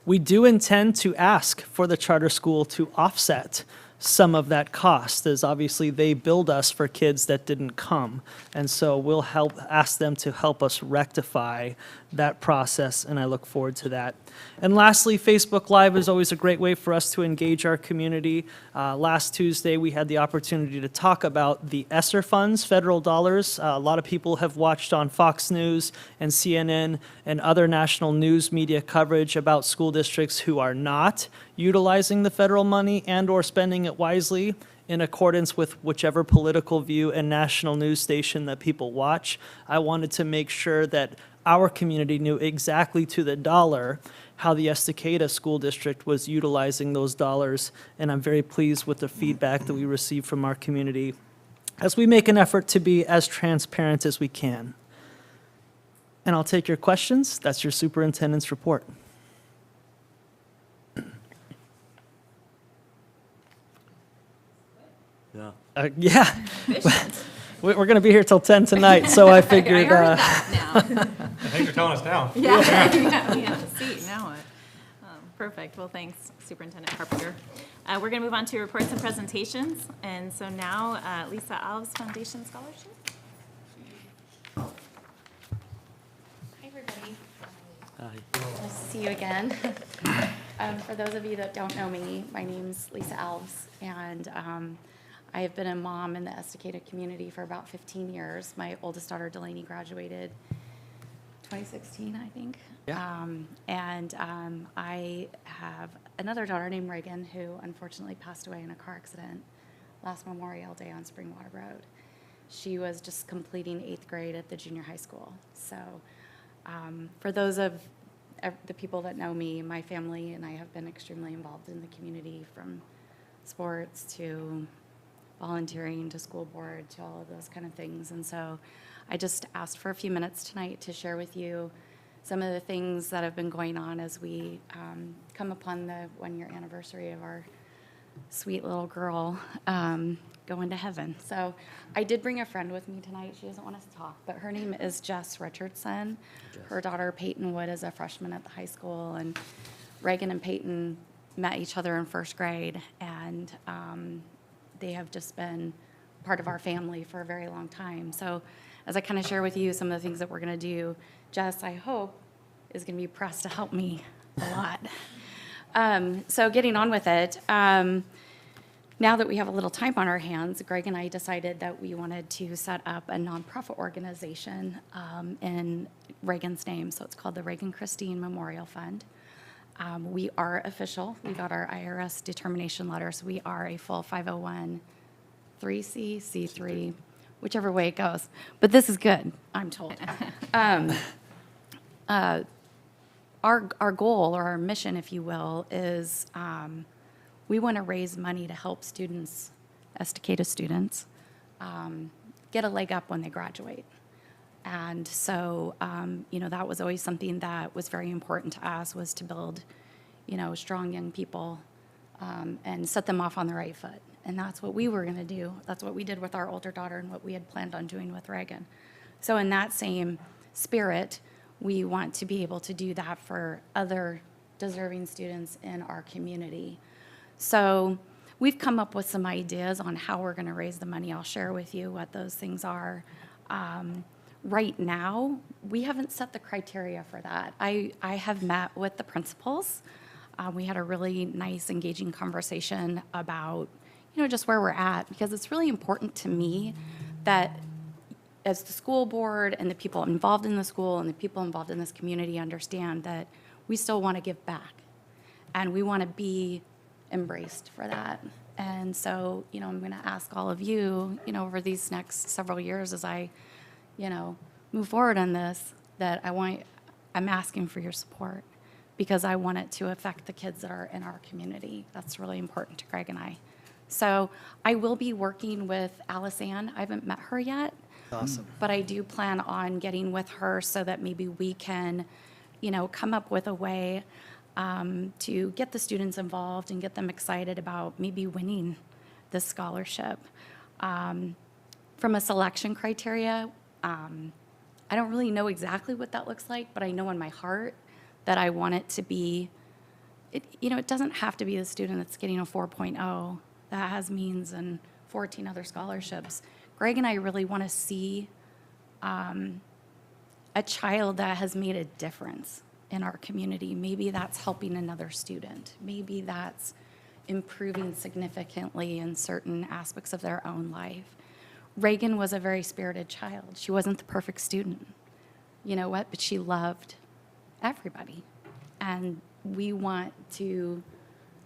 We do intend to ask for the charter school to offset some of that cost, as obviously they billed us for kids that didn't come. And so we'll ask them to help us rectify that process, and I look forward to that. And lastly, Facebook Live is always a great way for us to engage our community. Last Tuesday, we had the opportunity to talk about the ESSER funds, federal dollars. A lot of people have watched on Fox News and CNN and other national news media coverage about school districts who are not utilizing the federal money and or spending it wisely in accordance with whichever political view and national news station that people watch. I wanted to make sure that our community knew exactly to the dollar how the Estacada School District was utilizing those dollars, and I'm very pleased with the feedback that we received from our community as we make an effort to be as transparent as we can. And I'll take your questions. That's your superintendent's report.
Yeah.
Yeah.
Efficient.
We're going to be here till 10 tonight, so I
I
figured.
heard that now.
Thanks for telling us now.
Yeah, yeah, we have to see now. Perfect. Well, thanks, Superintendent Carpenter. We're going to move on to reports and presentations. And so now, Lisa Alves Foundation Scholarship.
Hi, everybody.
Hi.
Nice to see you again. For those of you that don't know me, my name's Lisa Alves, and I have been a mom in the Estacada community for about 15 years. My oldest daughter, Delaney, graduated 2016, I think.
Yeah.
I have another daughter named Reagan, who unfortunately passed away in a car accident last Memorial Day on Springwater Road. She was just completing 8th grade at the junior high school. So for those of the people that know me, my family and I have been extremely involved in the community, from sports to volunteering to school board to all of those kind of things. And so I just asked for a few minutes tonight to share with you some of the things that have been going on as we come upon the 1-year anniversary of our sweet little girl going to heaven. So I did bring a friend with me tonight. She doesn't want us to talk, but her name is Jess Richardson. Her daughter Peyton Wood is a freshman at the high school, and Reagan and Peyton met each other in 1st grade, and they have just been part of our family for a very long time. So as I kind of share with you some of the things that we're going to do, Jess, I hope, is going to be pressed to help me a lot. So getting on with it, now that we have a little time on our hands, Greg and I decided that we wanted to set up a nonprofit organization in Reagan's name. So it's called the Reagan Christine Memorial Fund. We are official. We got our IRS determination letter, so we are a full 501(c)(3), C3, whichever way it goes. But this is good, I'm told. Our goal, or our mission, if you will, is we want to raise money to help students, Estacada students, get a leg up when they graduate. And so, that was always something that was very important to us, was to build, strong young people and set them off on the right foot. And that's what we were going to do. That's what we did with our older daughter and what we had planned on doing with Reagan. So in that same spirit, we want to be able to do that for other deserving students in our community. So we've come up with some ideas on how we're going to raise the money. I'll share with you what those things are. Right now, we haven't set the criteria for that. I have met with the principals. We had a really nice, engaging conversation about, just where we're at, because it's really important to me that as the school board and the people involved in the school and the people involved in this community understand that we still want to give back, and we want to be embraced for that. And so, I'm going to ask all of you, over these next several years as I move forward on this, that I'm asking for your support, because I want it to affect the kids that are in our community. That's really important to Greg and I. So I will be working with Alice Ann. I haven't met her yet.
Awesome.
But I do plan on getting with her so that maybe we can, come up with a way to get the students involved and get them excited about maybe winning this scholarship. From a selection criteria, I don't really know exactly what that looks like, but I know in my heart that I want it to be, it doesn't have to be the student that's getting a 4.0 that has means and 14 other scholarships. Greg and I really want to see a child that has made a difference in our community. Maybe that's helping another student. Maybe that's improving significantly in certain aspects of their own life. Reagan was a very spirited child. She wasn't the perfect student. You know what? But she loved everybody. And we want to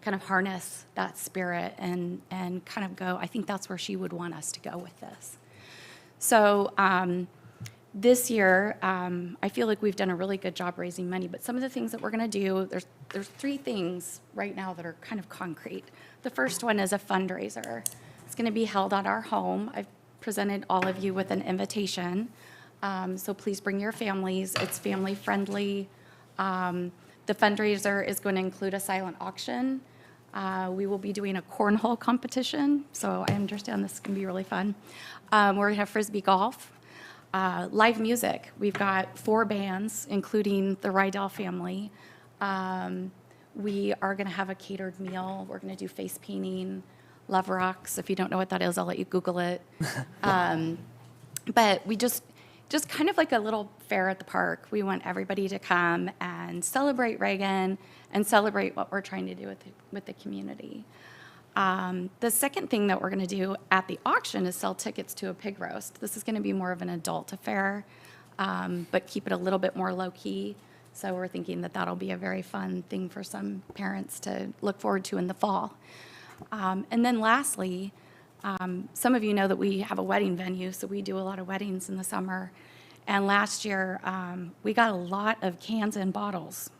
kind of harness that spirit and kind of go, I think that's where she would want us to go with this. So this year, I feel like we've done a really good job raising money, but some of the things that we're gonna do, there's 3 things right now that are kind of concrete. The first one is a fundraiser. It's gonna be held at our home. I've presented all of you with an invitation. So please bring your families. It's family friendly. The fundraiser is going to include a silent auction. We will be doing a cornhole competition, so I understand this is going to be really fun. We're going to have frisbee golf, live music. We've got 4 bands, including the Rydell family. We are going to have a catered meal. We're going to do face painting, Love Rocks. If you don't know what that is, I'll let you Google it. But we just kind of like a little fair at the park. We want everybody to come and celebrate Reagan and celebrate what we're trying to do with the community. The second thing that we're going to do at the auction is sell tickets to a pig roast. This is going to be more of an adult affair, but keep it a little bit more low-key. So we're thinking that that'll be a very fun thing for some parents to look forward to in the fall. And then lastly, some of you know that we have a wedding venue, so we do a lot of weddings in the summer. And last year, we got a lot of cans and bottles.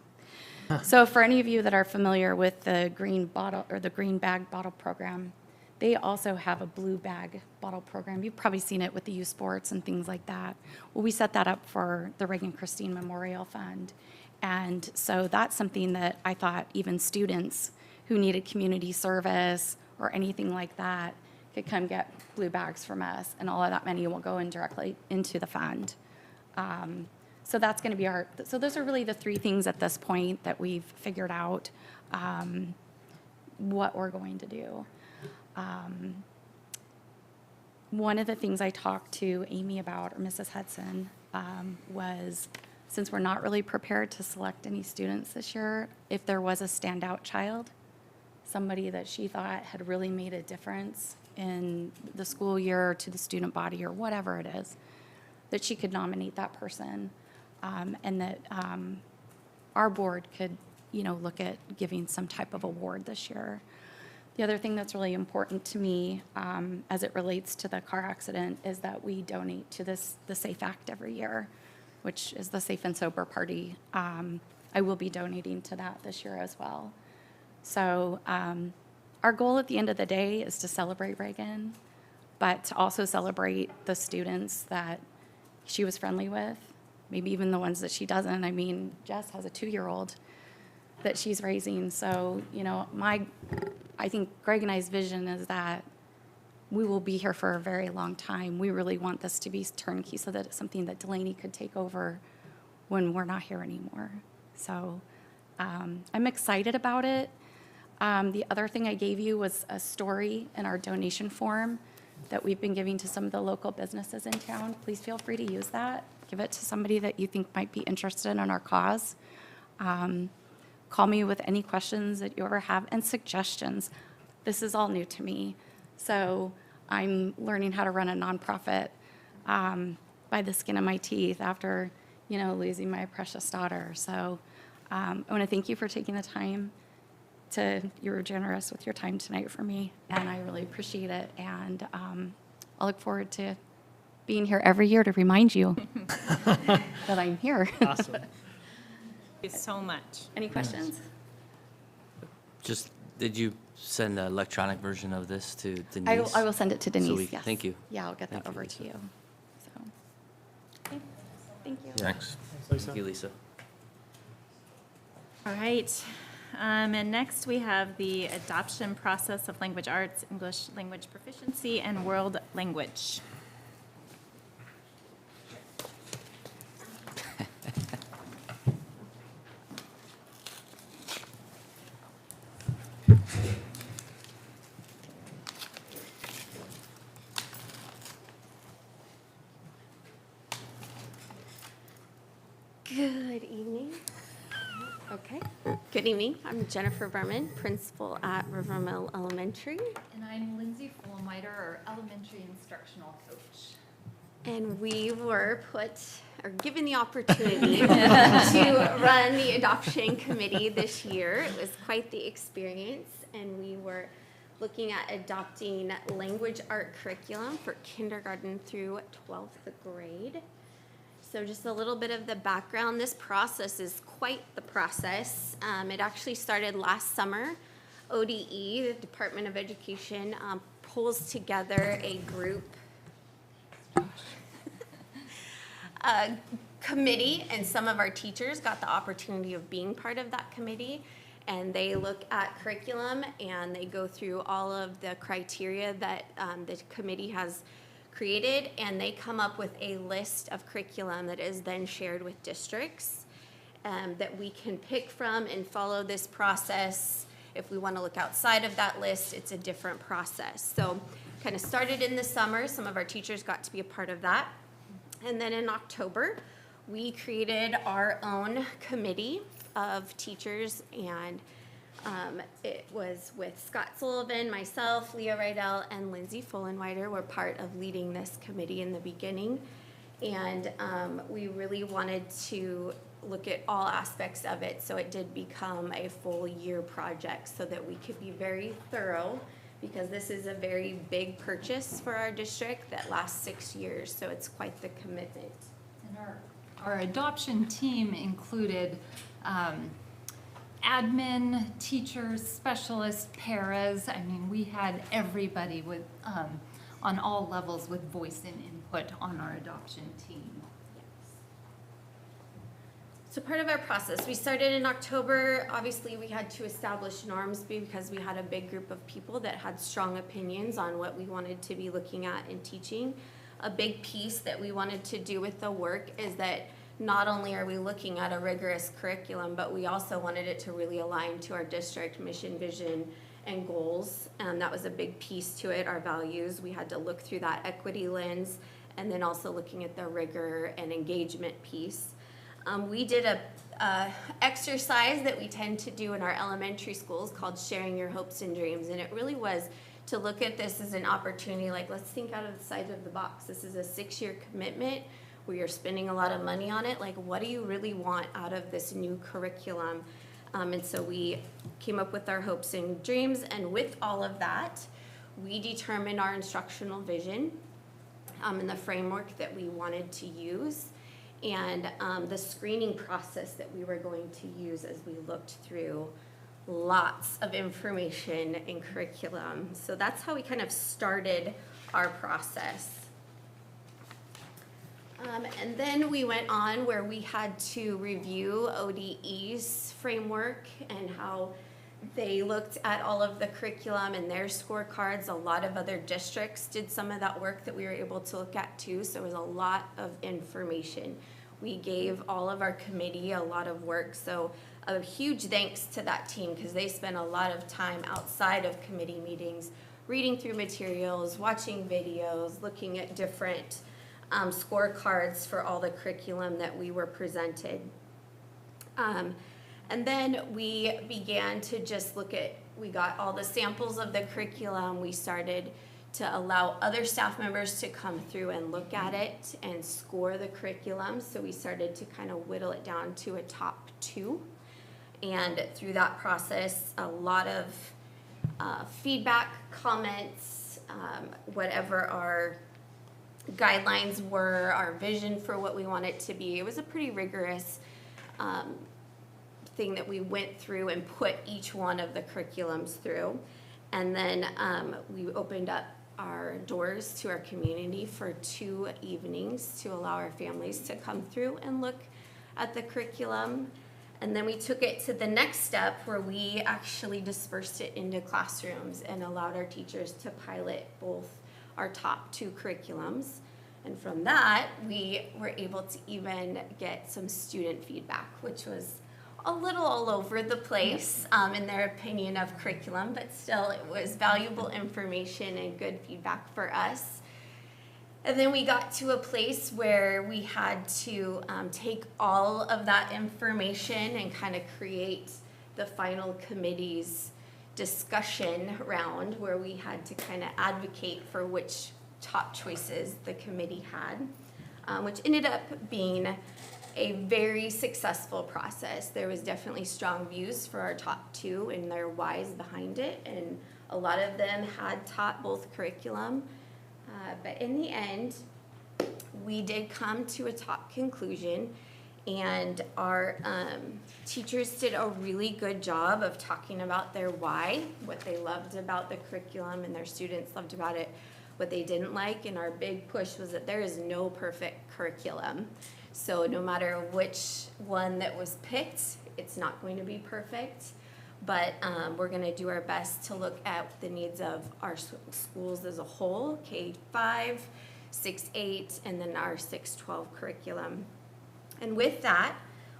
So for any of you that are familiar with the green bottle or the green bag bottle program, they also have a blue bag bottle program. You've probably seen it with the youth sports and things like that. Well, we set that up for the Reagan Christine Memorial Fund. And so that's something that I thought even students who needed community service or anything like that could come get blue bags from us, and all of that money will go in directly into the fund. So that's going to be so those are really the 3 things at this point that we've figured out what we're going to do. One of the things I talked to Amy about, or Mrs. Hudson, was since we're not really prepared to select any students this year, if there was a standout child, somebody that she thought had really made a difference in the school year or to the student body or whatever it is, that she could nominate that person, and that our board could, look at giving some type of award this year. The other thing that's really important to me as it relates to the car accident is that we donate to the SAFE Act every year, which is the Safe and Sober Party. I will be donating to that this year as well. So our goal at the end of the day is to celebrate Reagan, but to also celebrate the students that she was friendly with, maybe even the ones that she doesn't. I mean, Jess has a 2-year-old that she's raising. So, I think Greg and I's vision is that we will be here for a very long time. We really want this to be turnkey so that it's something that Delaney could take over when we're not here anymore. So I'm excited about it. The other thing I gave you was a story in our donation form that we've been giving to some of the local businesses in town. Please feel free to use that. Give it to somebody that you think might be interested in our cause. Call me with any questions that you ever have and suggestions. This is all new to me. So I'm learning how to run a nonprofit by the skin of my teeth after, losing my precious daughter. So I want to thank you for taking the time. You were generous with your time tonight for me, and I really appreciate it. And I'll look forward to being here every year to remind you that I'm here.
Awesome.
Thank you so much.
Any questions?
Just, did you send the electronic version of this to
I
Denise?
will, I will send it to Denise, yes.
Thank you.
Yeah, I'll get that
Thank you,
over
Lisa.
to you. So, okay, thank you.
Thanks.
Thank you, Lisa.
All right. And next, we have the adoption process of language arts, English language proficiency, and world language.
Good evening. Okay. Good evening. I'm Jennifer Berman, principal at Rivermill Elementary.
And I'm Lindsay Fullenweider, our elementary instructional coach.
And we were given the opportunity to run the adoption committee this year. It was quite the experience, and we were looking at adopting language art curriculum for kindergarten through 12th grade. So just a little bit of the background. This process is quite the process. It actually started last summer. ODE, the Department of Education, pulls together a group committee, and some of our teachers got the opportunity of being part of that committee. And they look at curriculum, and they go through all of the criteria that the committee has created, and they come up with a list of curriculum that is then shared with districts that we can pick from and follow this process. If we want to look outside of that list, it's a different process. So kind of started in the summer. Some of our teachers got to be a part of that. And then in October, we created our own committee of teachers, and it was with Scott Sullivan, myself, Leah Rydell, and Lindsay Fullenweider were part of leading this committee in the beginning. And we really wanted to look at all aspects of it, so it did become a full year project so that we could be very thorough, because this is a very big purchase for our district that lasts 6 years, so it's quite the commitment.
And our adoption team included admin, teachers, specialists, paras. I mean, we had everybody with, on all levels with voice and input on our adoption team.
So part of our process, we started in October. Obviously, we had to establish norms because we had a big group of people that had strong opinions on what we wanted to be looking at and teaching. A big piece that we wanted to do with the work is that not only are we looking at a rigorous curriculum, but we also wanted it to really align to our district mission, vision, and goals. And that was a big piece to it, our values. We had to look through that equity lens, and then also looking at the rigor and engagement piece. We did a exercise that we tend to do in our elementary schools called Sharing Your Hopes and Dreams, and it really was to look at this as an opportunity, like, let's think out of the side of the box. This is a 6-year commitment where you're spending a lot of money on it. Like, what do you really want out of this new curriculum? And so we came up with our hopes and dreams, and with all of that, we determined our instructional vision and the framework that we wanted to use, and the screening process that we were going to use as we looked through lots of information and curriculum. So that's how we kind of started our process. And then we went on where we had to review ODE's framework and how they looked at all of the curriculum and their scorecards. A lot of other districts did some of that work that we were able to look at too, so it was a lot of information. We gave all of our committee a lot of work, so a huge thanks to that team, because they spent a lot of time outside of committee meetings reading through materials, watching videos, looking at different scorecards for all the curriculum that we were presented. And then we began to just look at, we got all the samples of the curriculum. We started to allow other staff members to come through and look at it and score the curriculum. So we started to kind of whittle it down to a top 2. And through that process, a lot of feedback, comments, whatever our guidelines were, our vision for what we want it to be. It was a pretty rigorous thing that we went through and put each one of the curriculums through. And then we opened up our doors to our community for 2 evenings to allow our families to come through and look at the curriculum. And then we took it to the next step where we actually dispersed it into classrooms and allowed our teachers to pilot both our top 2 curriculums. And from that, we were able to even get some student feedback, which was a little all over the place in their opinion of curriculum, but still it was valuable information and good feedback for us. And then we got to a place where we had to take all of that information and kind of create the final committee's discussion round where we had to kind of advocate for which top choices the committee had, which ended up being a very successful process. There was definitely strong views for our top 2 and their whys behind it, and a lot of them had taught both curriculum. But in the end, we did come to a top conclusion, and our teachers did a really good job of talking about their why, what they loved about the curriculum, and their students loved about it, what they didn't like. And our big push was that there is no perfect curriculum. So no matter which one that was picked, it's not going to be perfect. But we're going to do our best to look at the needs of our schools as a whole, K-5, 6-8, and then our 6-12 curriculum. And with that,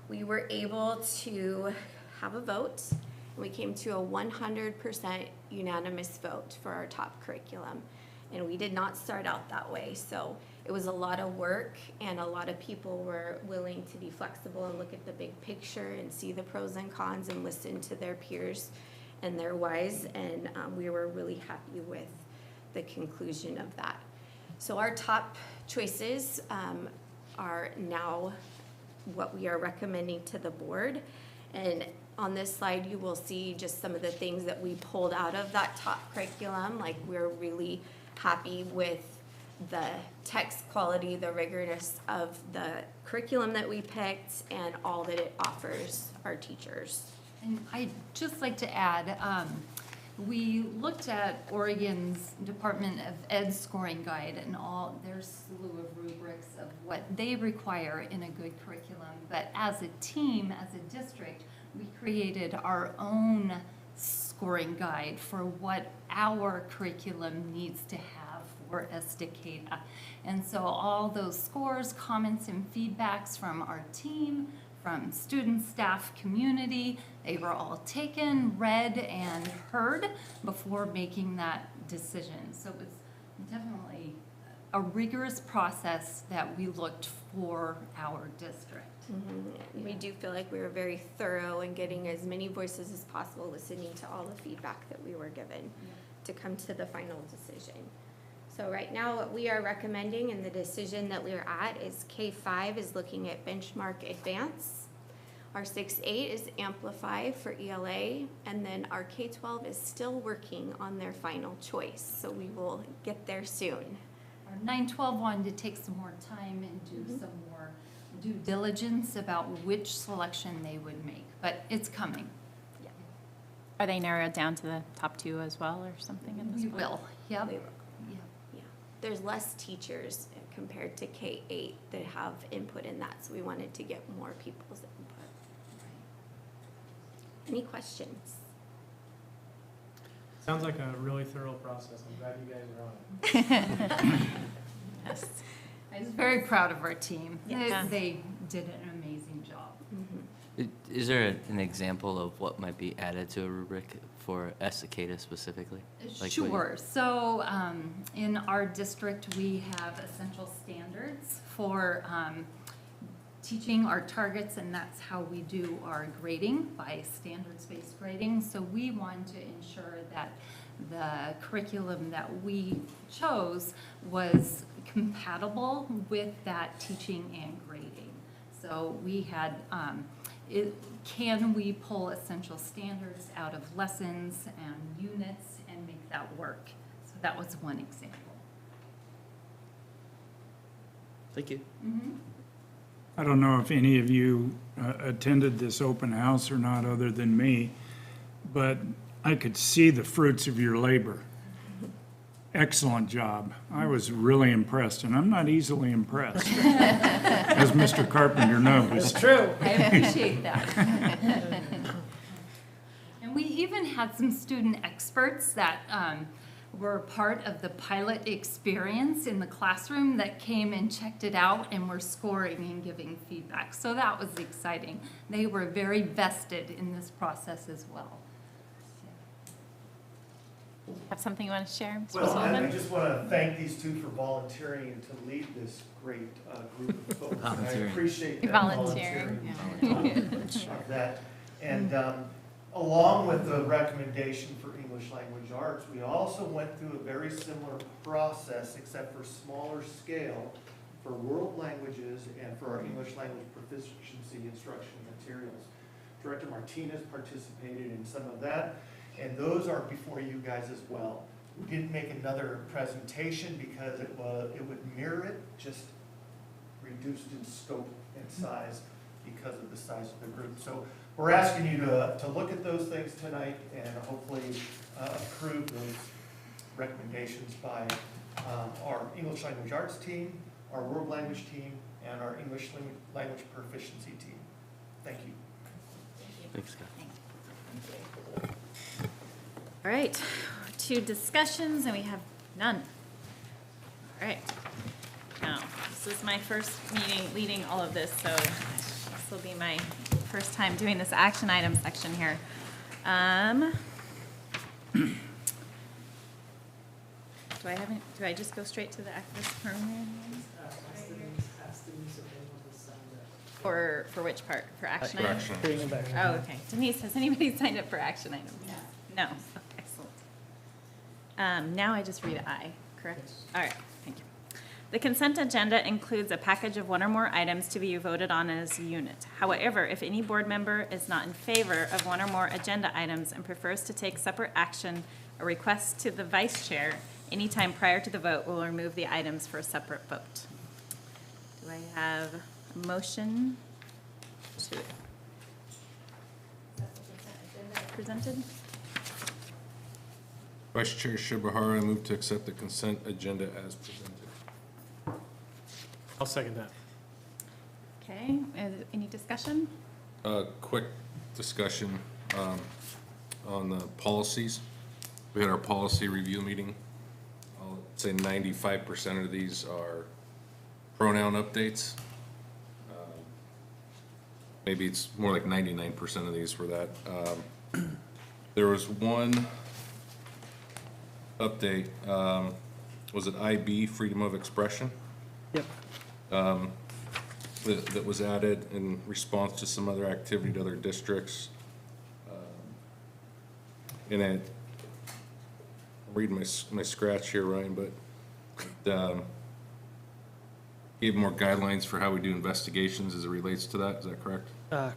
we were able to have a vote, and we came to a 100% unanimous vote for our top curriculum. And we did not start out that way, so it was a lot of work, and a lot of people were willing to be flexible and look at the big picture and see the pros and cons and listen to their peers and their whys, and we were really happy with the conclusion of that. So our top choices are now what we are recommending to the board, and on this slide you will see just some of the things that we pulled out of that top curriculum. Like, we're really happy with the text quality, the rigorousness of the curriculum that we picked, and all that it offers our teachers.
And I'd just like to add, we looked at Oregon's Department of Ed scoring guide and all their slew of rubrics of what they require in a good curriculum. But as a team, as a district, we created our own scoring guide for what our curriculum needs to have for Estacada. And so all those scores, comments, and feedbacks from our team, from student, staff, community, they were all taken, read, and heard before making that decision. So it was definitely a rigorous process that we looked for our district.
Mm-hmm. We do feel like we were very thorough in getting as many voices as possible, listening to all the feedback that we were given to come to the final decision. So right now, what we are recommending and the decision that we're at is K-5 is looking at Benchmark Advance. Our 6-8 is Amplify for ELA, and then our K-12 is still working on their final choice, so we will get there soon.
Our 9-12 wanted to take some more time and do some more due diligence about which selection they would make, but it's coming.
Are they narrowed down to the top 2 as well, or something in this
We
point?
will, yep.
They will. Yeah. There's less teachers compared to K-8 that have input in that, so we wanted to get more people's input. Any questions?
Sounds like a really thorough process. I'm glad you guys are on it.
Yes.
I was very proud of our team.
Yeah.
They did an amazing job.
Is there an example of what might be added to a rubric for Estacada specifically? Like what-
Sure. So in our district, we have essential standards for teaching our targets, and that's how we do our grading, by standards-based grading. So we want to ensure that the curriculum that we chose was compatible with that teaching and grading. So we had, can we pull essential standards out of lessons and units and make that work? So that was one example.
Thank you.
I don't know if any of you attended this open house or not, other than me, but I could see the fruits of your labor. Excellent job. I was really impressed, and I'm not easily impressed, as Mr. Carpenter knows.
True.
I appreciate that. And we even had some student experts that were part of the pilot experience in the classroom that came and checked it out and were scoring and giving feedback. So that was exciting. They were very vested in this process as well.
Have something you want to share, Mr.
Well, I
Sullivan?
just want to thank these two for volunteering and to lead this great group of folks. And I
Volunteering.
appreciate that
Volunteering,
volunteering of that. And along with the recommendation for English language arts, we also went through a very similar process, except for smaller scale, for world languages and for our English language proficiency instruction materials. Director Martinez participated in some of that. And those are before you guys as well. We didn't make another presentation because it would mirror it, just reduced in scope and size because of the size of the group. So we're asking you to look at those things tonight and hopefully approve those recommendations by our English language arts team, our world language team, and our English language proficiency team. Thank you.
Thanks, Scott.
All right, 2 discussions, and we have none. All right. Now, this is my first meeting leading all of this, so this will be my first time doing this action item section here. Do I just go straight to the activist program? For which part? For action items?
Bring it back.
Oh, okay. Denise, has anybody signed up for action items? No. Oh, excellent. Now I just read I, correct? All right, thank you. The consent agenda includes a package of 1 or more items to be voted on as a unit. However, if any board member is not in favor of 1 or more agenda items and prefers to take separate action or request to the vice chair anytime prior to the vote, we'll remove the items for a separate vote. Do I have a motion to presented?
Vice Chair Shibahara, I move to accept the consent agenda as presented.
I'll second that.
Okay, any discussion?
Quick discussion on the policies. We had our policy review meeting. I'll say 95% of these are pronoun updates. Maybe it's more like 99% of these were that. There was one update, was it IB, freedom of expression?
Yep.
That was added in response to some other activity to other districts. And I'm reading my scratch here, Ryan, but gave more guidelines for how we do investigations as it relates to that. Is that correct?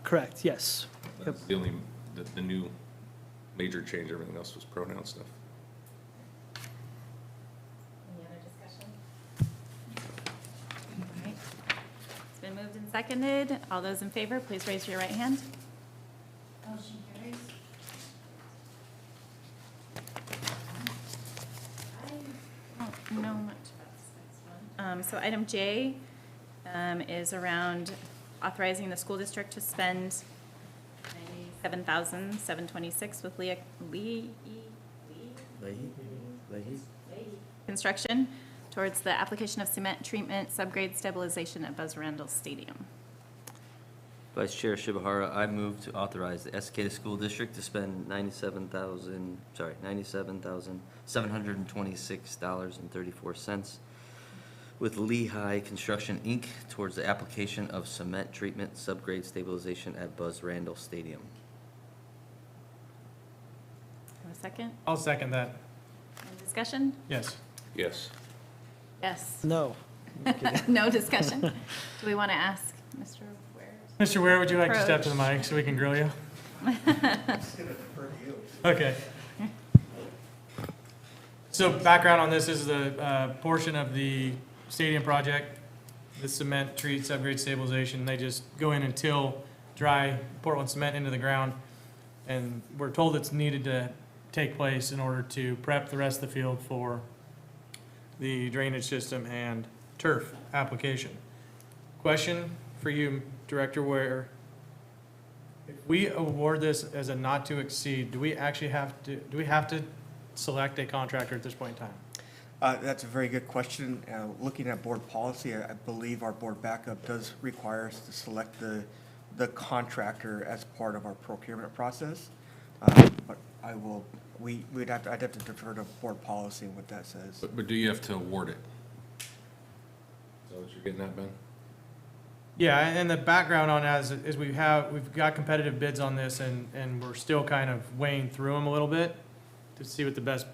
Correct, yes. Yep.
That's the only, the new major change. Everything else was pronoun stuff.
Any other discussion? All right. It's been moved and seconded. All those in favor, please raise your right hand. Motion carries. I don't know much about this next one. So item J is around authorizing the school district to spend $97,726 with Leahy Construction towards the application of cement treatment subgrade stabilization at Buzz Randall Stadium.
Vice Chair Shibahara, I move to authorize the Escada School District to spend $97,726.34 with Lehigh Construction, Inc. towards the application of cement treatment subgrade stabilization at Buzz Randall Stadium.
Have a second?
I'll second that.
Any discussion?
Yes.
Yes.
Yes.
No.
No discussion? Do we want to ask Mr. Ware?
Mr. Ware, would you like to step to the mic so we can grill you? Okay. So background on this is the portion of the stadium project the cement treat subgrade stabilization. They just go in and till dry Portland cement into the ground. And we're told it's needed to take place in order to prep the rest of the field for the drainage system and turf application. Question for you, Director Ware. If we award this as a not to exceed, do we have to select a contractor at this point in time?
That's a very good question. Looking at board policy, I believe our board backup does require us to select the contractor as part of our procurement process. But I'd have to defer to board policy and what that says.
But do you have to award it? Is that what you're getting at, Ben?
Yeah, and the background on that is we've got competitive bids on this and we're still kind of weighing through them a little bit to see what the best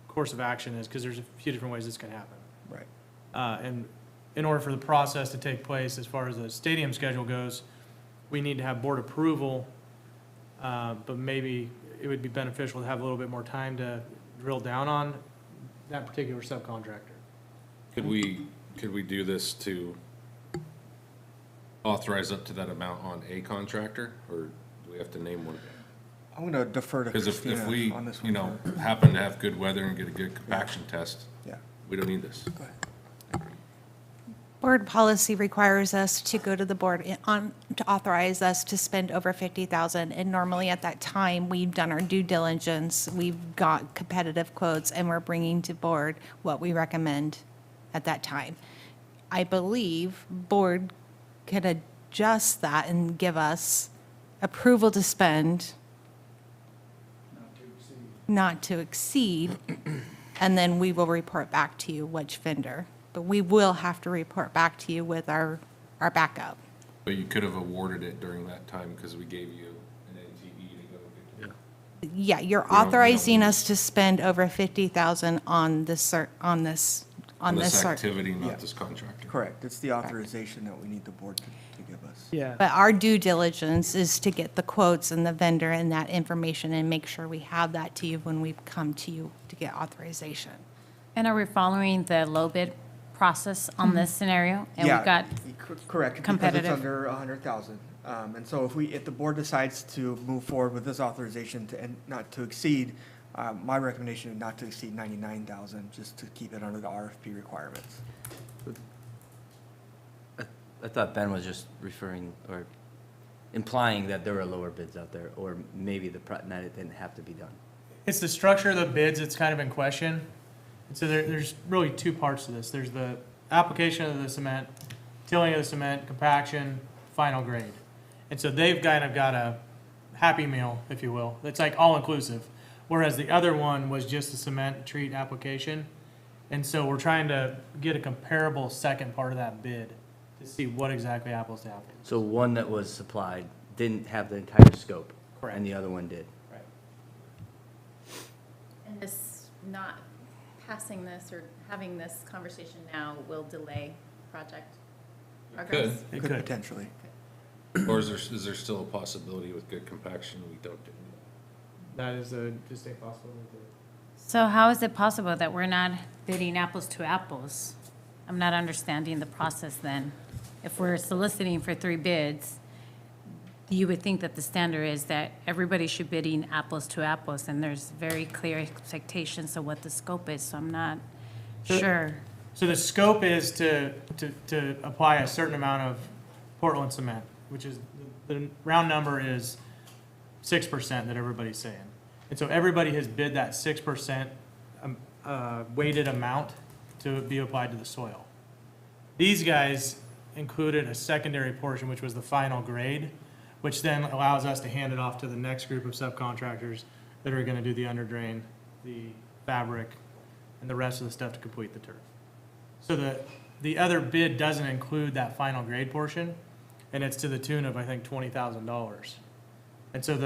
course of action is, because there's a few different ways this can happen.
Right.
And in order for the process to take place, as far as the stadium schedule goes, we need to have board approval, but maybe it would be beneficial to have a little bit more time to drill down on that particular subcontractor.
Could we do this to authorize up to that amount on a contractor, or do we have to name one?
I'm going to defer to
Because
Christina
if we,
on this
you
one.
know, happen to have good weather and get a good compaction test,
Yeah.
we don't need this.
Go ahead.
Board policy requires us to go to the board to authorize us to spend over 50,000. And normally at that time, we've done our due diligence, we've got competitive quotes, and we're bringing to board what we recommend at that time. I believe board could adjust that and give us approval to spend, not to exceed, and then we will report back to you which vendor. But we will have to report back to you with our backup.
But you could have awarded it during that time because we gave you an NTE to go get.
Yeah, you're
We don't
authorizing
need
us to spend over 50,000 on this
On this
cert.
activity,
Yeah.
not this contractor.
Correct. It's the authorization that we need the board to give us.
Yeah.
But our due diligence is to get the quotes and the vendor and that information and make sure we have that to you when we come to you to get authorization.
And are we following the low bid process on this scenario? And
Yeah,
we've got
correct, because
competitive.
it's under 100,000. And so if the board decides to move forward with this authorization and not to exceed, my recommendation is not to exceed 99,000, just to keep it under the RFP requirements.
I thought Ben was just referring or implying that there were lower bids out there, or maybe that it didn't have to be done.
It's the structure of the bids that's kind of in question. And so there's really two parts to this. There's the application of the cement, tilling of the cement, compaction, final grade. And so they've kind of got a happy meal, if you will. It's like all-inclusive. Whereas the other one was just the cement treat application. And so we're trying to get a comparable second part of that bid to see what exactly apples to apples.
So one that was supplied didn't have the entire scope.
Correct.
And the other one did.
Right.
And this, not passing this or having this conversation now will delay project progress?
It
Could
could.
potentially.
Or is there still a possibility with good compaction we don't do?
That is just a possibility.
So how is it possible that we're not bidding apples to apples? I'm not understanding the process then. If we're soliciting for 3 bids, you would think that the standard is that everybody should bidding apples to apples, and there's very clear expectations of what the scope is, so I'm not sure.
So the scope is to apply a certain amount of Portland cement, which is, the round number is 6% that everybody's saying. And so everybody has bid that 6% weighted amount to be applied to the soil. These guys included a secondary portion, which was the final grade, which then allows us to hand it off to the next group of subcontractors that are gonna do the underdrain, the fabric, and the rest of the stuff to complete the turf. So the other bid doesn't include that final grade portion, and it's to the tune of, I think, $20,000. And so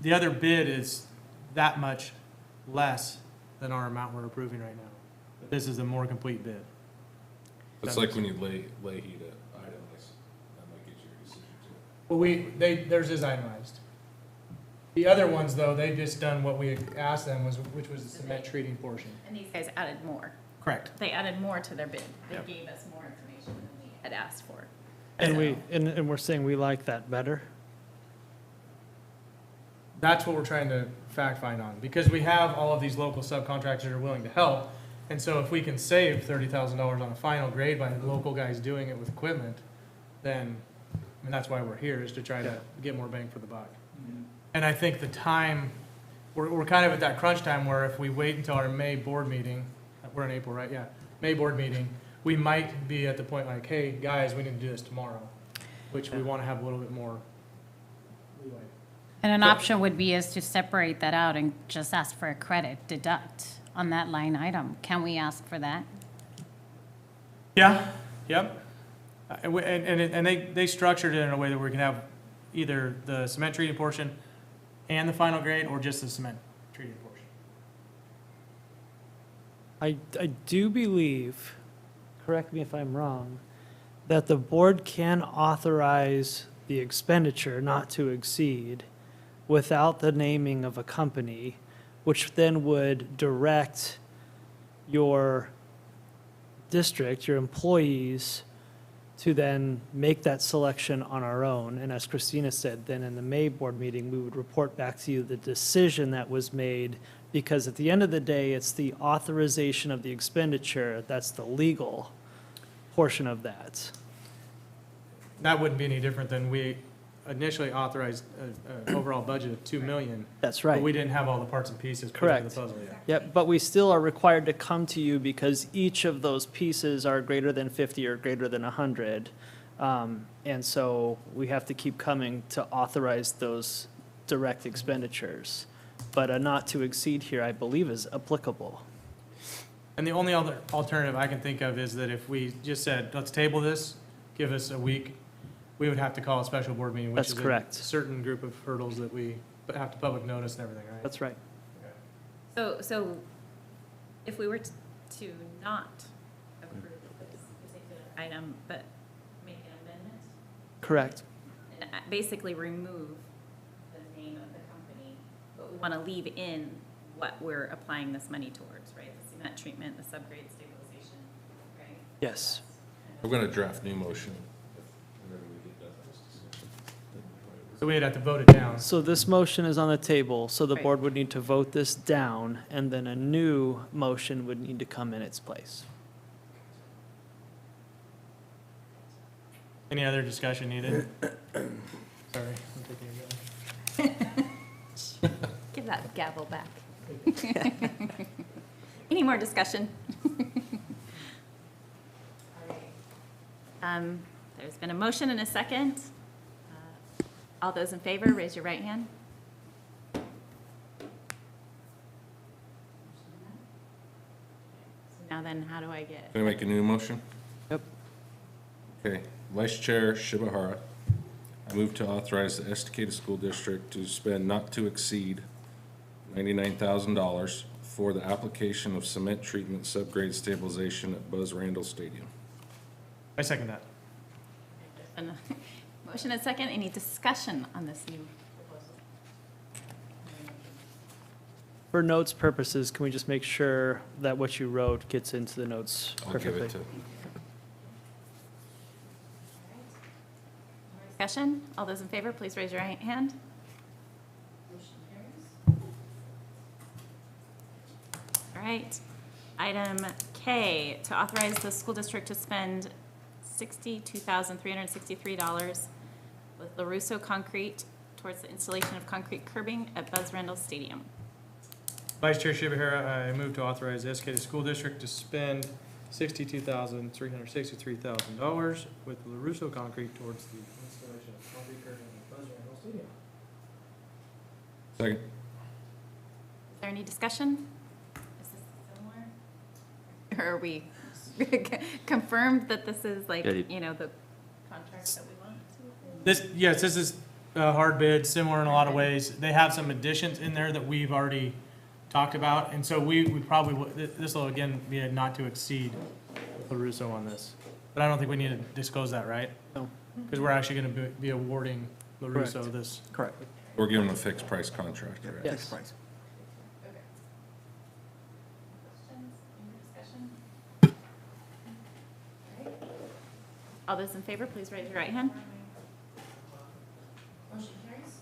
the other bid is that much less than our amount we're approving right now. But this is a more complete bid.
It's like when you lay heat at items, that might get your decision too.
Well, theirs is itemized. The other ones, though, they've just done what we asked them, which was the cement treating portion.
And these guys added more.
Correct.
They added more to their bid. They
Yep.
gave us more information than we had asked for.
And and we're saying we like that better?
That's what we're trying to fact find on, because we have all of these local subcontractors that are willing to help. And so if we can save $30,000 on a final grade by local guys doing it with equipment, then, I mean, that's why we're here, is to try to get more bang for the buck. And I think the time, we're kind of at that crunch time where if we wait until our May board meeting, we're in April, right? Yeah, May board meeting, we might be at the point like, hey, guys, we need to do this tomorrow, which we want to have a little bit more leeway.
And an option would be is to separate that out and just ask for a credit, deduct on that line item. Can we ask for that?
Yeah, yep. And they structured it in a way that we can have either the cement treated portion and the final grade, or just the cement treated portion.
I do believe, correct me if I'm wrong, that the board can authorize the expenditure not to exceed without the naming of a company, which then would direct your district, your employees, to then make that selection on our own. And as Christina said, then in the May board meeting, we would report back to you the decision that was made, because at the end of the day, it's the authorization of the expenditure that's the legal portion of that.
That wouldn't be any different than we initially authorized an overall budget of 2 million.
That's right.
But we didn't have all the parts and pieces put
Correct.
into the puzzle yet.
Yep, but we still are required to come to you because each of those pieces are greater than 50 or greater than 100. And so we have to keep coming to authorize those direct expenditures. But a not to exceed here, I believe, is applicable.
And the only other alternative I can think of is that if we just said, let's table this, give us a week, we would have to call a special board meeting, which
That's
is a
correct.
certain group of hurdles that we have to public notice and everything, right?
That's right.
So if we were to not approve this particular item, but make an amendment,
Correct.
and basically remove the name of the company, but we want to leave in what we're applying this money towards, right? The cement treatment, the subgrade stabilization, right?
Yes.
We're going to draft new motion whenever we get done with this discussion.
So we'd have to vote it down.
So this motion is on the table, so the
Right.
board would need to vote this down, and then a new motion would need to come in its place.
Any other discussion needed? Sorry, I'm taking a go.
Give that gavel back. Any more discussion? There's been a motion and a second. All those in favor, raise your right hand. So now then, how do I get?
Can I make a new motion?
Yep.
Okay, Vice Chair Shibahara, I move to authorize the Estacada School District to spend not to exceed $99,000 for the application of cement treatment subgrade stabilization at Buzz Randall Stadium.
I second that.
And a motion and a second. Any discussion on this new proposal?
For notes purposes, can we just make sure that what you wrote gets into the notes
I'll give
perfectly?
it to.
Discussion? All those in favor, please raise your right hand. Motion carries. All right. Item K, to authorize the school district to spend $62,363 with LaRusso Concrete towards the installation of concrete curbing at Buzz Randall Stadium.
Vice Chair Shibahara, I move to authorize the Estacada School District to spend $62,363,000 with LaRusso Concrete towards the installation of concrete curbing at Buzz Randall Stadium.
Second.
Is there any discussion? Is this similar? Or are we confirmed that this is like,
Good.
you know, the contract that we want to?
Yes, this is a hard bid, similar in a lot of ways. They have some additions in there that we've already talked about, and so we probably, this will again be a not to exceed LaRusso on this. But I don't think we need to disclose that, right?
No.
Because we're actually going to be awarding LaRusso
Correct.
this.
Correct.
We're giving a fixed price contract, right?
Yes.
Fixed price.
Questions, any discussion? All those in favor, please raise your right hand. Motion carries.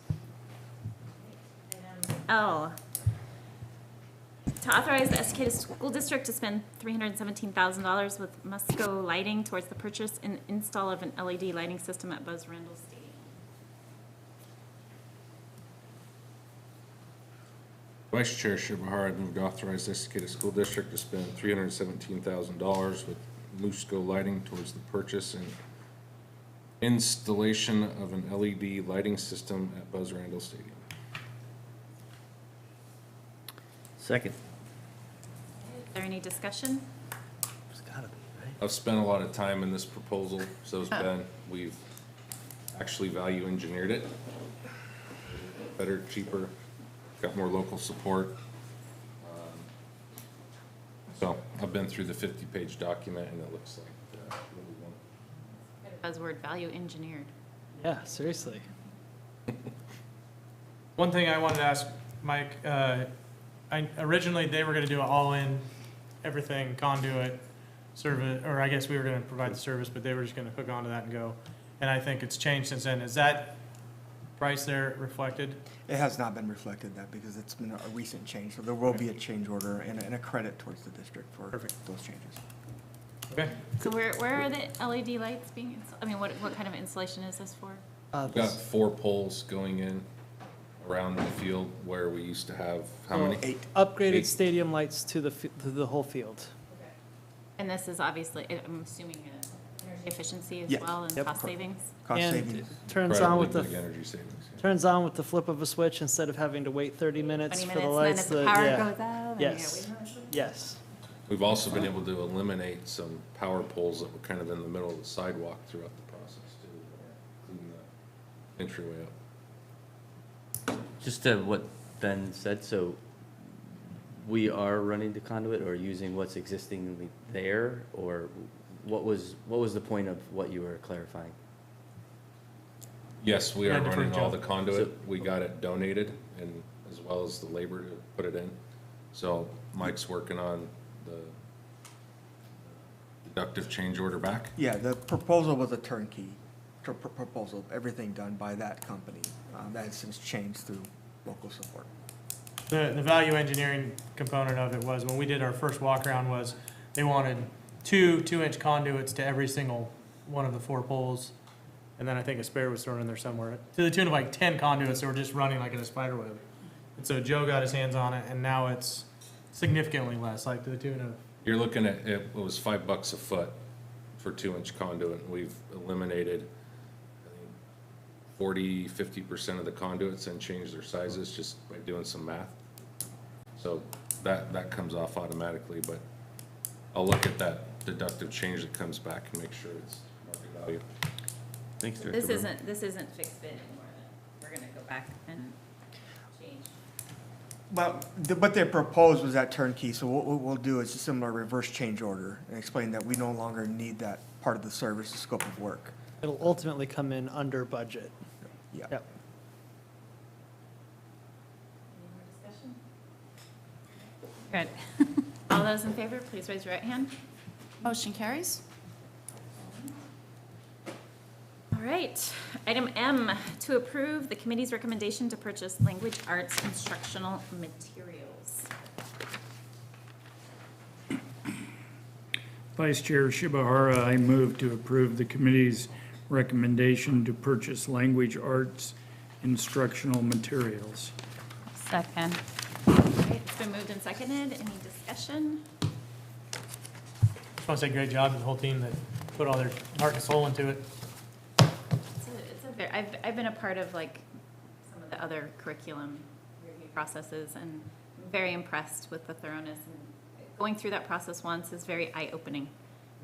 Item L, to authorize the Estacada School District to spend $317,000 with Musco Lighting towards the purchase and install of an LED lighting system at Buzz Randall Stadium.
Vice Chair Shibahara, I move to authorize the Estacada School District to spend $317,000 with Musco Lighting towards the purchase and installation of an LED lighting system at Buzz Randall Stadium.
Second.
Is there any discussion?
There's gotta be, right?
I've spent a lot of time in this proposal, so has Ben. We've actually value engineered it. Better, cheaper, got more local support. So I've been through the 50-page document, and it looks like what we want.
Buzzword, value engineered.
Yeah, seriously.
One thing I wanted to ask Mike, originally they were gonna do an all-in, everything conduit service, or I guess we were gonna provide the service, but they were just gonna hook onto that and go. And I think it's changed since then. Is that price there reflected?
It has not been reflected that because it's been a recent change, so there will be a change order and a credit towards the district for those changes.
Okay.
So where are the LED lights being, I mean, what kind of installation is this for?
We've got 4 poles going in around the field where we used to have, how many?
8.
Upgraded
8.
stadium lights to the whole field.
And this is obviously, I'm assuming, energy efficiency as
Yeah.
well and
Yep.
cost savings?
Cost
And
savings.
turns on with
Incredibly
the,
big energy savings. Yeah.
turns on with the flip of a switch instead of having to wait 30 minutes
20
for the
minutes,
lights.
and then if the power
yeah.
goes out, then you
Yes,
gotta wait.
yes.
We've also been able to eliminate some power poles that were kind of in the middle of the sidewalk throughout the process too, clean the entryway up.
Just to what Ben said, so we are running the conduit or using what's existing there, or what was the point of what you were clarifying?
Yes, we are
Yeah,
running all the
different
conduit. We got it donated and as well as the labor to put it in. So Mike's working on the deductive change order back.
Yeah, the proposal was a turnkey proposal, everything done by that company. That has since changed through local support.
The value engineering component of it was, when we did our first walk around, was they wanted 2 2-inch conduits to every single one of the 4 poles. And then I think a spare was thrown in there somewhere, to the tune of like 10 conduits that were just running like in a spider web. And so Joe got his hands on it, and now it's significantly less, like to the tune of,
You're looking at, it was $5 a foot for 2-inch conduit, and we've eliminated, I think, 40–50% of the conduits and changed their sizes just by doing some math. So that comes off automatically, but I'll look at that deductive change that comes back and make sure it's market value.
Thanks, Director Burrow.
This isn't fixed bid anymore, then? We're gonna go back and change.
But their proposed was that turnkey, so what we'll do is a similar reverse change order and explain that we no longer need that part of the service, the scope of work.
It'll ultimately come in under budget.
Yeah.
Yep.
Good. All those in favor, please raise your right hand.
Motion carries.
All right. Item M, to approve the committee's recommendation to purchase language arts instructional materials.
Vice Chair Shibahara, I move to approve the committee's recommendation to purchase language arts instructional materials.
Second.
All right, it's been moved and seconded. Any discussion?
just want to say great job to the whole team that put all their heart and soul into it.
I've been a part of like some of the other curriculum review processes, and I'm very impressed with the thoroughness. And going through that process once is very eye-opening,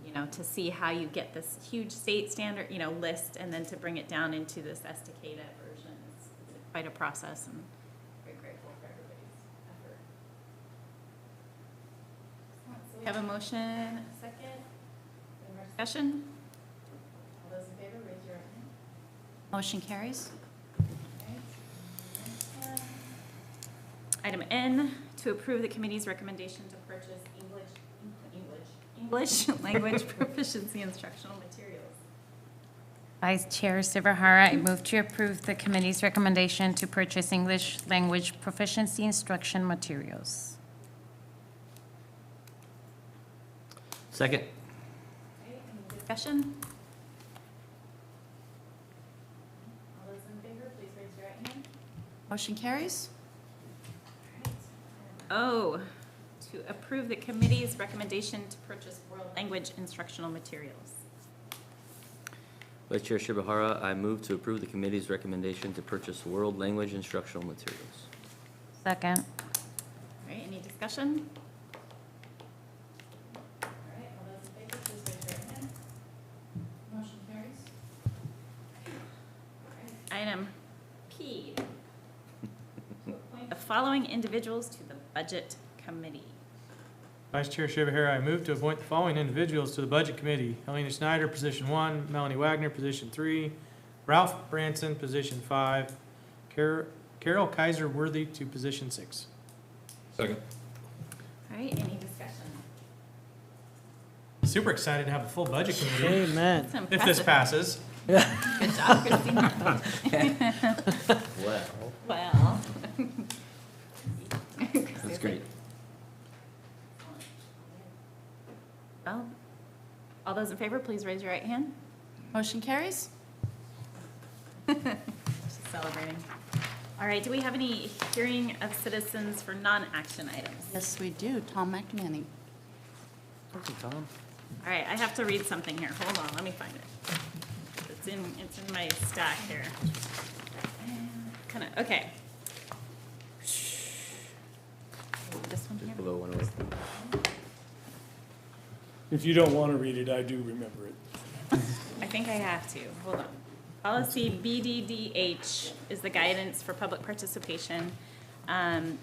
you know, to see how you get this huge state standard, you know, list, and then to bring it down into this Estacada version. It's quite a process, and very grateful for everybody's effort. So we have a motion, a second. Any more discussion? All those in favor, raise your right hand.
Motion carries.
Item N, to approve the committee's recommendation to purchase English language proficiency instructional materials.
Vice Chair Sivahara, I move to approve the committee's recommendation to purchase English language proficiency instruction materials.
Second.
Discussion? All those in favor, please raise your right hand.
Motion carries.
O, to approve the committee's recommendation to purchase world language instructional materials.
Vice Chair Shibahara, I move to approve the committee's recommendation to purchase world language instructional materials.
Second.
All right, any discussion? All right, all those in favor, please raise your right hand.
Motion carries.
Item P, to appoint the following individuals to the Budget Committee.
Vice Chair Shivahara, I move to appoint the following individuals to the Budget Committee. Helena Schneider, position 1, Melanie Wagner, position 3, Ralph Branson, position 5, Carol Kaiser Worthy to position 6.
Second.
All right, any discussion?
Super excited to have a full Budget Committee.
Amen.
That's
If this
impressive.
passes.
Good job, Christina.
Well,
Well.
that's great.
Well, all those in favor, please raise your right hand.
Motion carries.
Just celebrating. All right, do we have any hearing of citizens for non-action items?
Yes, we do. Tom McNamee.
Tom.
All right, I have to read something here. Hold on, let me find it. It's in my stack here. Kind of, okay. This one here?
Below 108.
If you don't want to read it, I do remember it.
I think I have to. Hold on. Policy BDDH is the guidance for public participation. In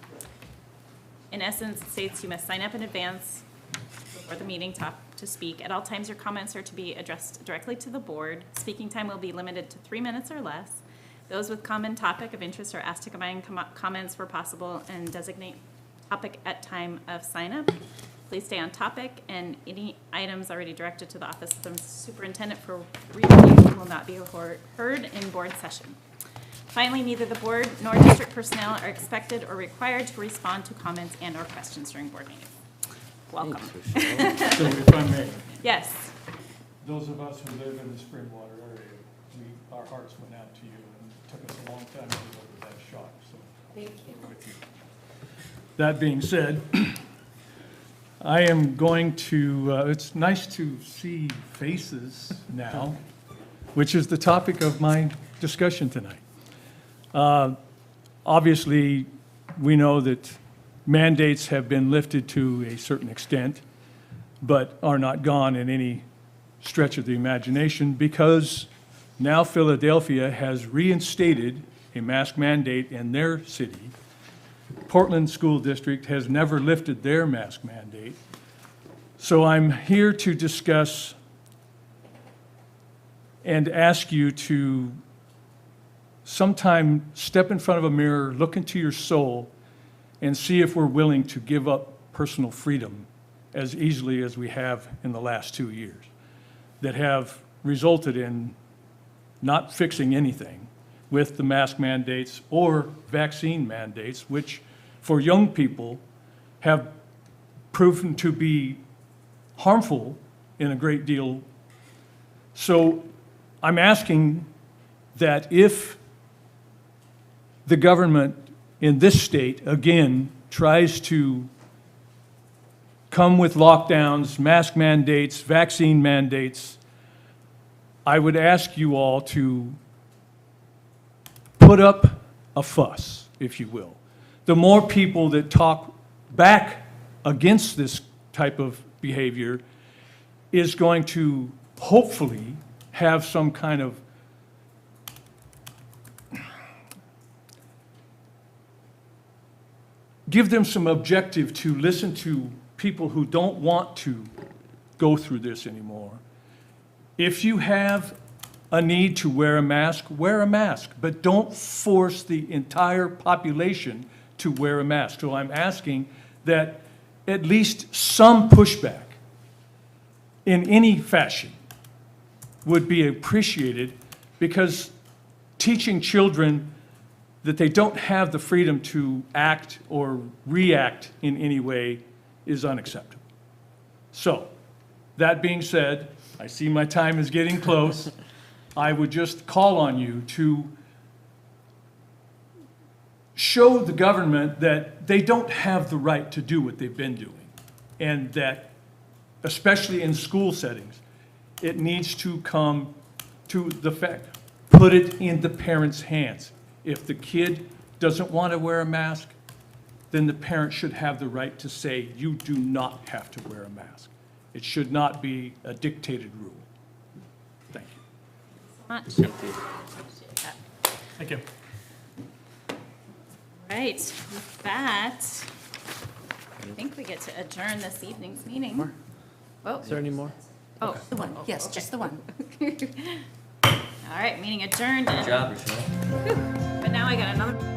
essence, it states you must sign up in advance before the meeting to speak. At all times, your comments are to be addressed directly to the board. Speaking time will be limited to 3 minutes or less. Those with common topic of interest are asked to combine comments where possible and designate topic at time of sign up. Please stay on topic, and any items already directed to the office of the superintendent for review will not be heard in board session. Finally, neither the board nor district personnel are expected or required to respond to comments and/or questions during board meetings. Welcome.
So if I may,
Yes.
those of us who live in the Springwater area, our hearts went out to you, and it took us a long time to get over that shock, so.
Thank you.
With you. That being said, I am going to, it's nice to see faces now, which is the topic of my discussion tonight. Obviously, we know that mandates have been lifted to a certain extent, but are not gone in any stretch of the imagination, because now Philadelphia has reinstated a mask mandate in their city. Portland School District has never lifted their mask mandate. So I'm here to discuss and ask you to sometime step in front of a mirror, look into your soul, and see if we're willing to give up personal freedom as easily as we have in the last 2 years, that have resulted in not fixing anything with the mask mandates or vaccine mandates, which for young people have proven to be harmful in a great deal. So I'm asking that if the government in this state, again, tries to come with lockdowns, mask mandates, vaccine mandates, I would ask you all to put up a fuss, if you will. The more people that talk back against this type of behavior is going to hopefully have some kind of give them some objective to listen to people who don't want to go through this anymore. If you have a need to wear a mask, but don't force the entire population to wear a mask. So I'm asking that at least some pushback in any fashion would be appreciated
because teaching children that they don't have the freedom to act or react in any way is unacceptable. So, that being said, I see my time is getting close. I would just call on you to show the government that they don't have the right to do what they've been doing, and that, especially in school settings, it needs to come to the fact, put it in the parents' hands. If the kid doesn't want to wear a mask, then the parent should have the right to say, you do not have to wear a mask. It should not be a dictated rule. Thank you.
Much.
Thank you.
Right, with that, I think we get to adjourn this evening's meeting. Oh,
Is there any more?
oh,
The one, yes, just the one.
all right, meeting adjourned.
Good job, Rochelle.
But now I got another.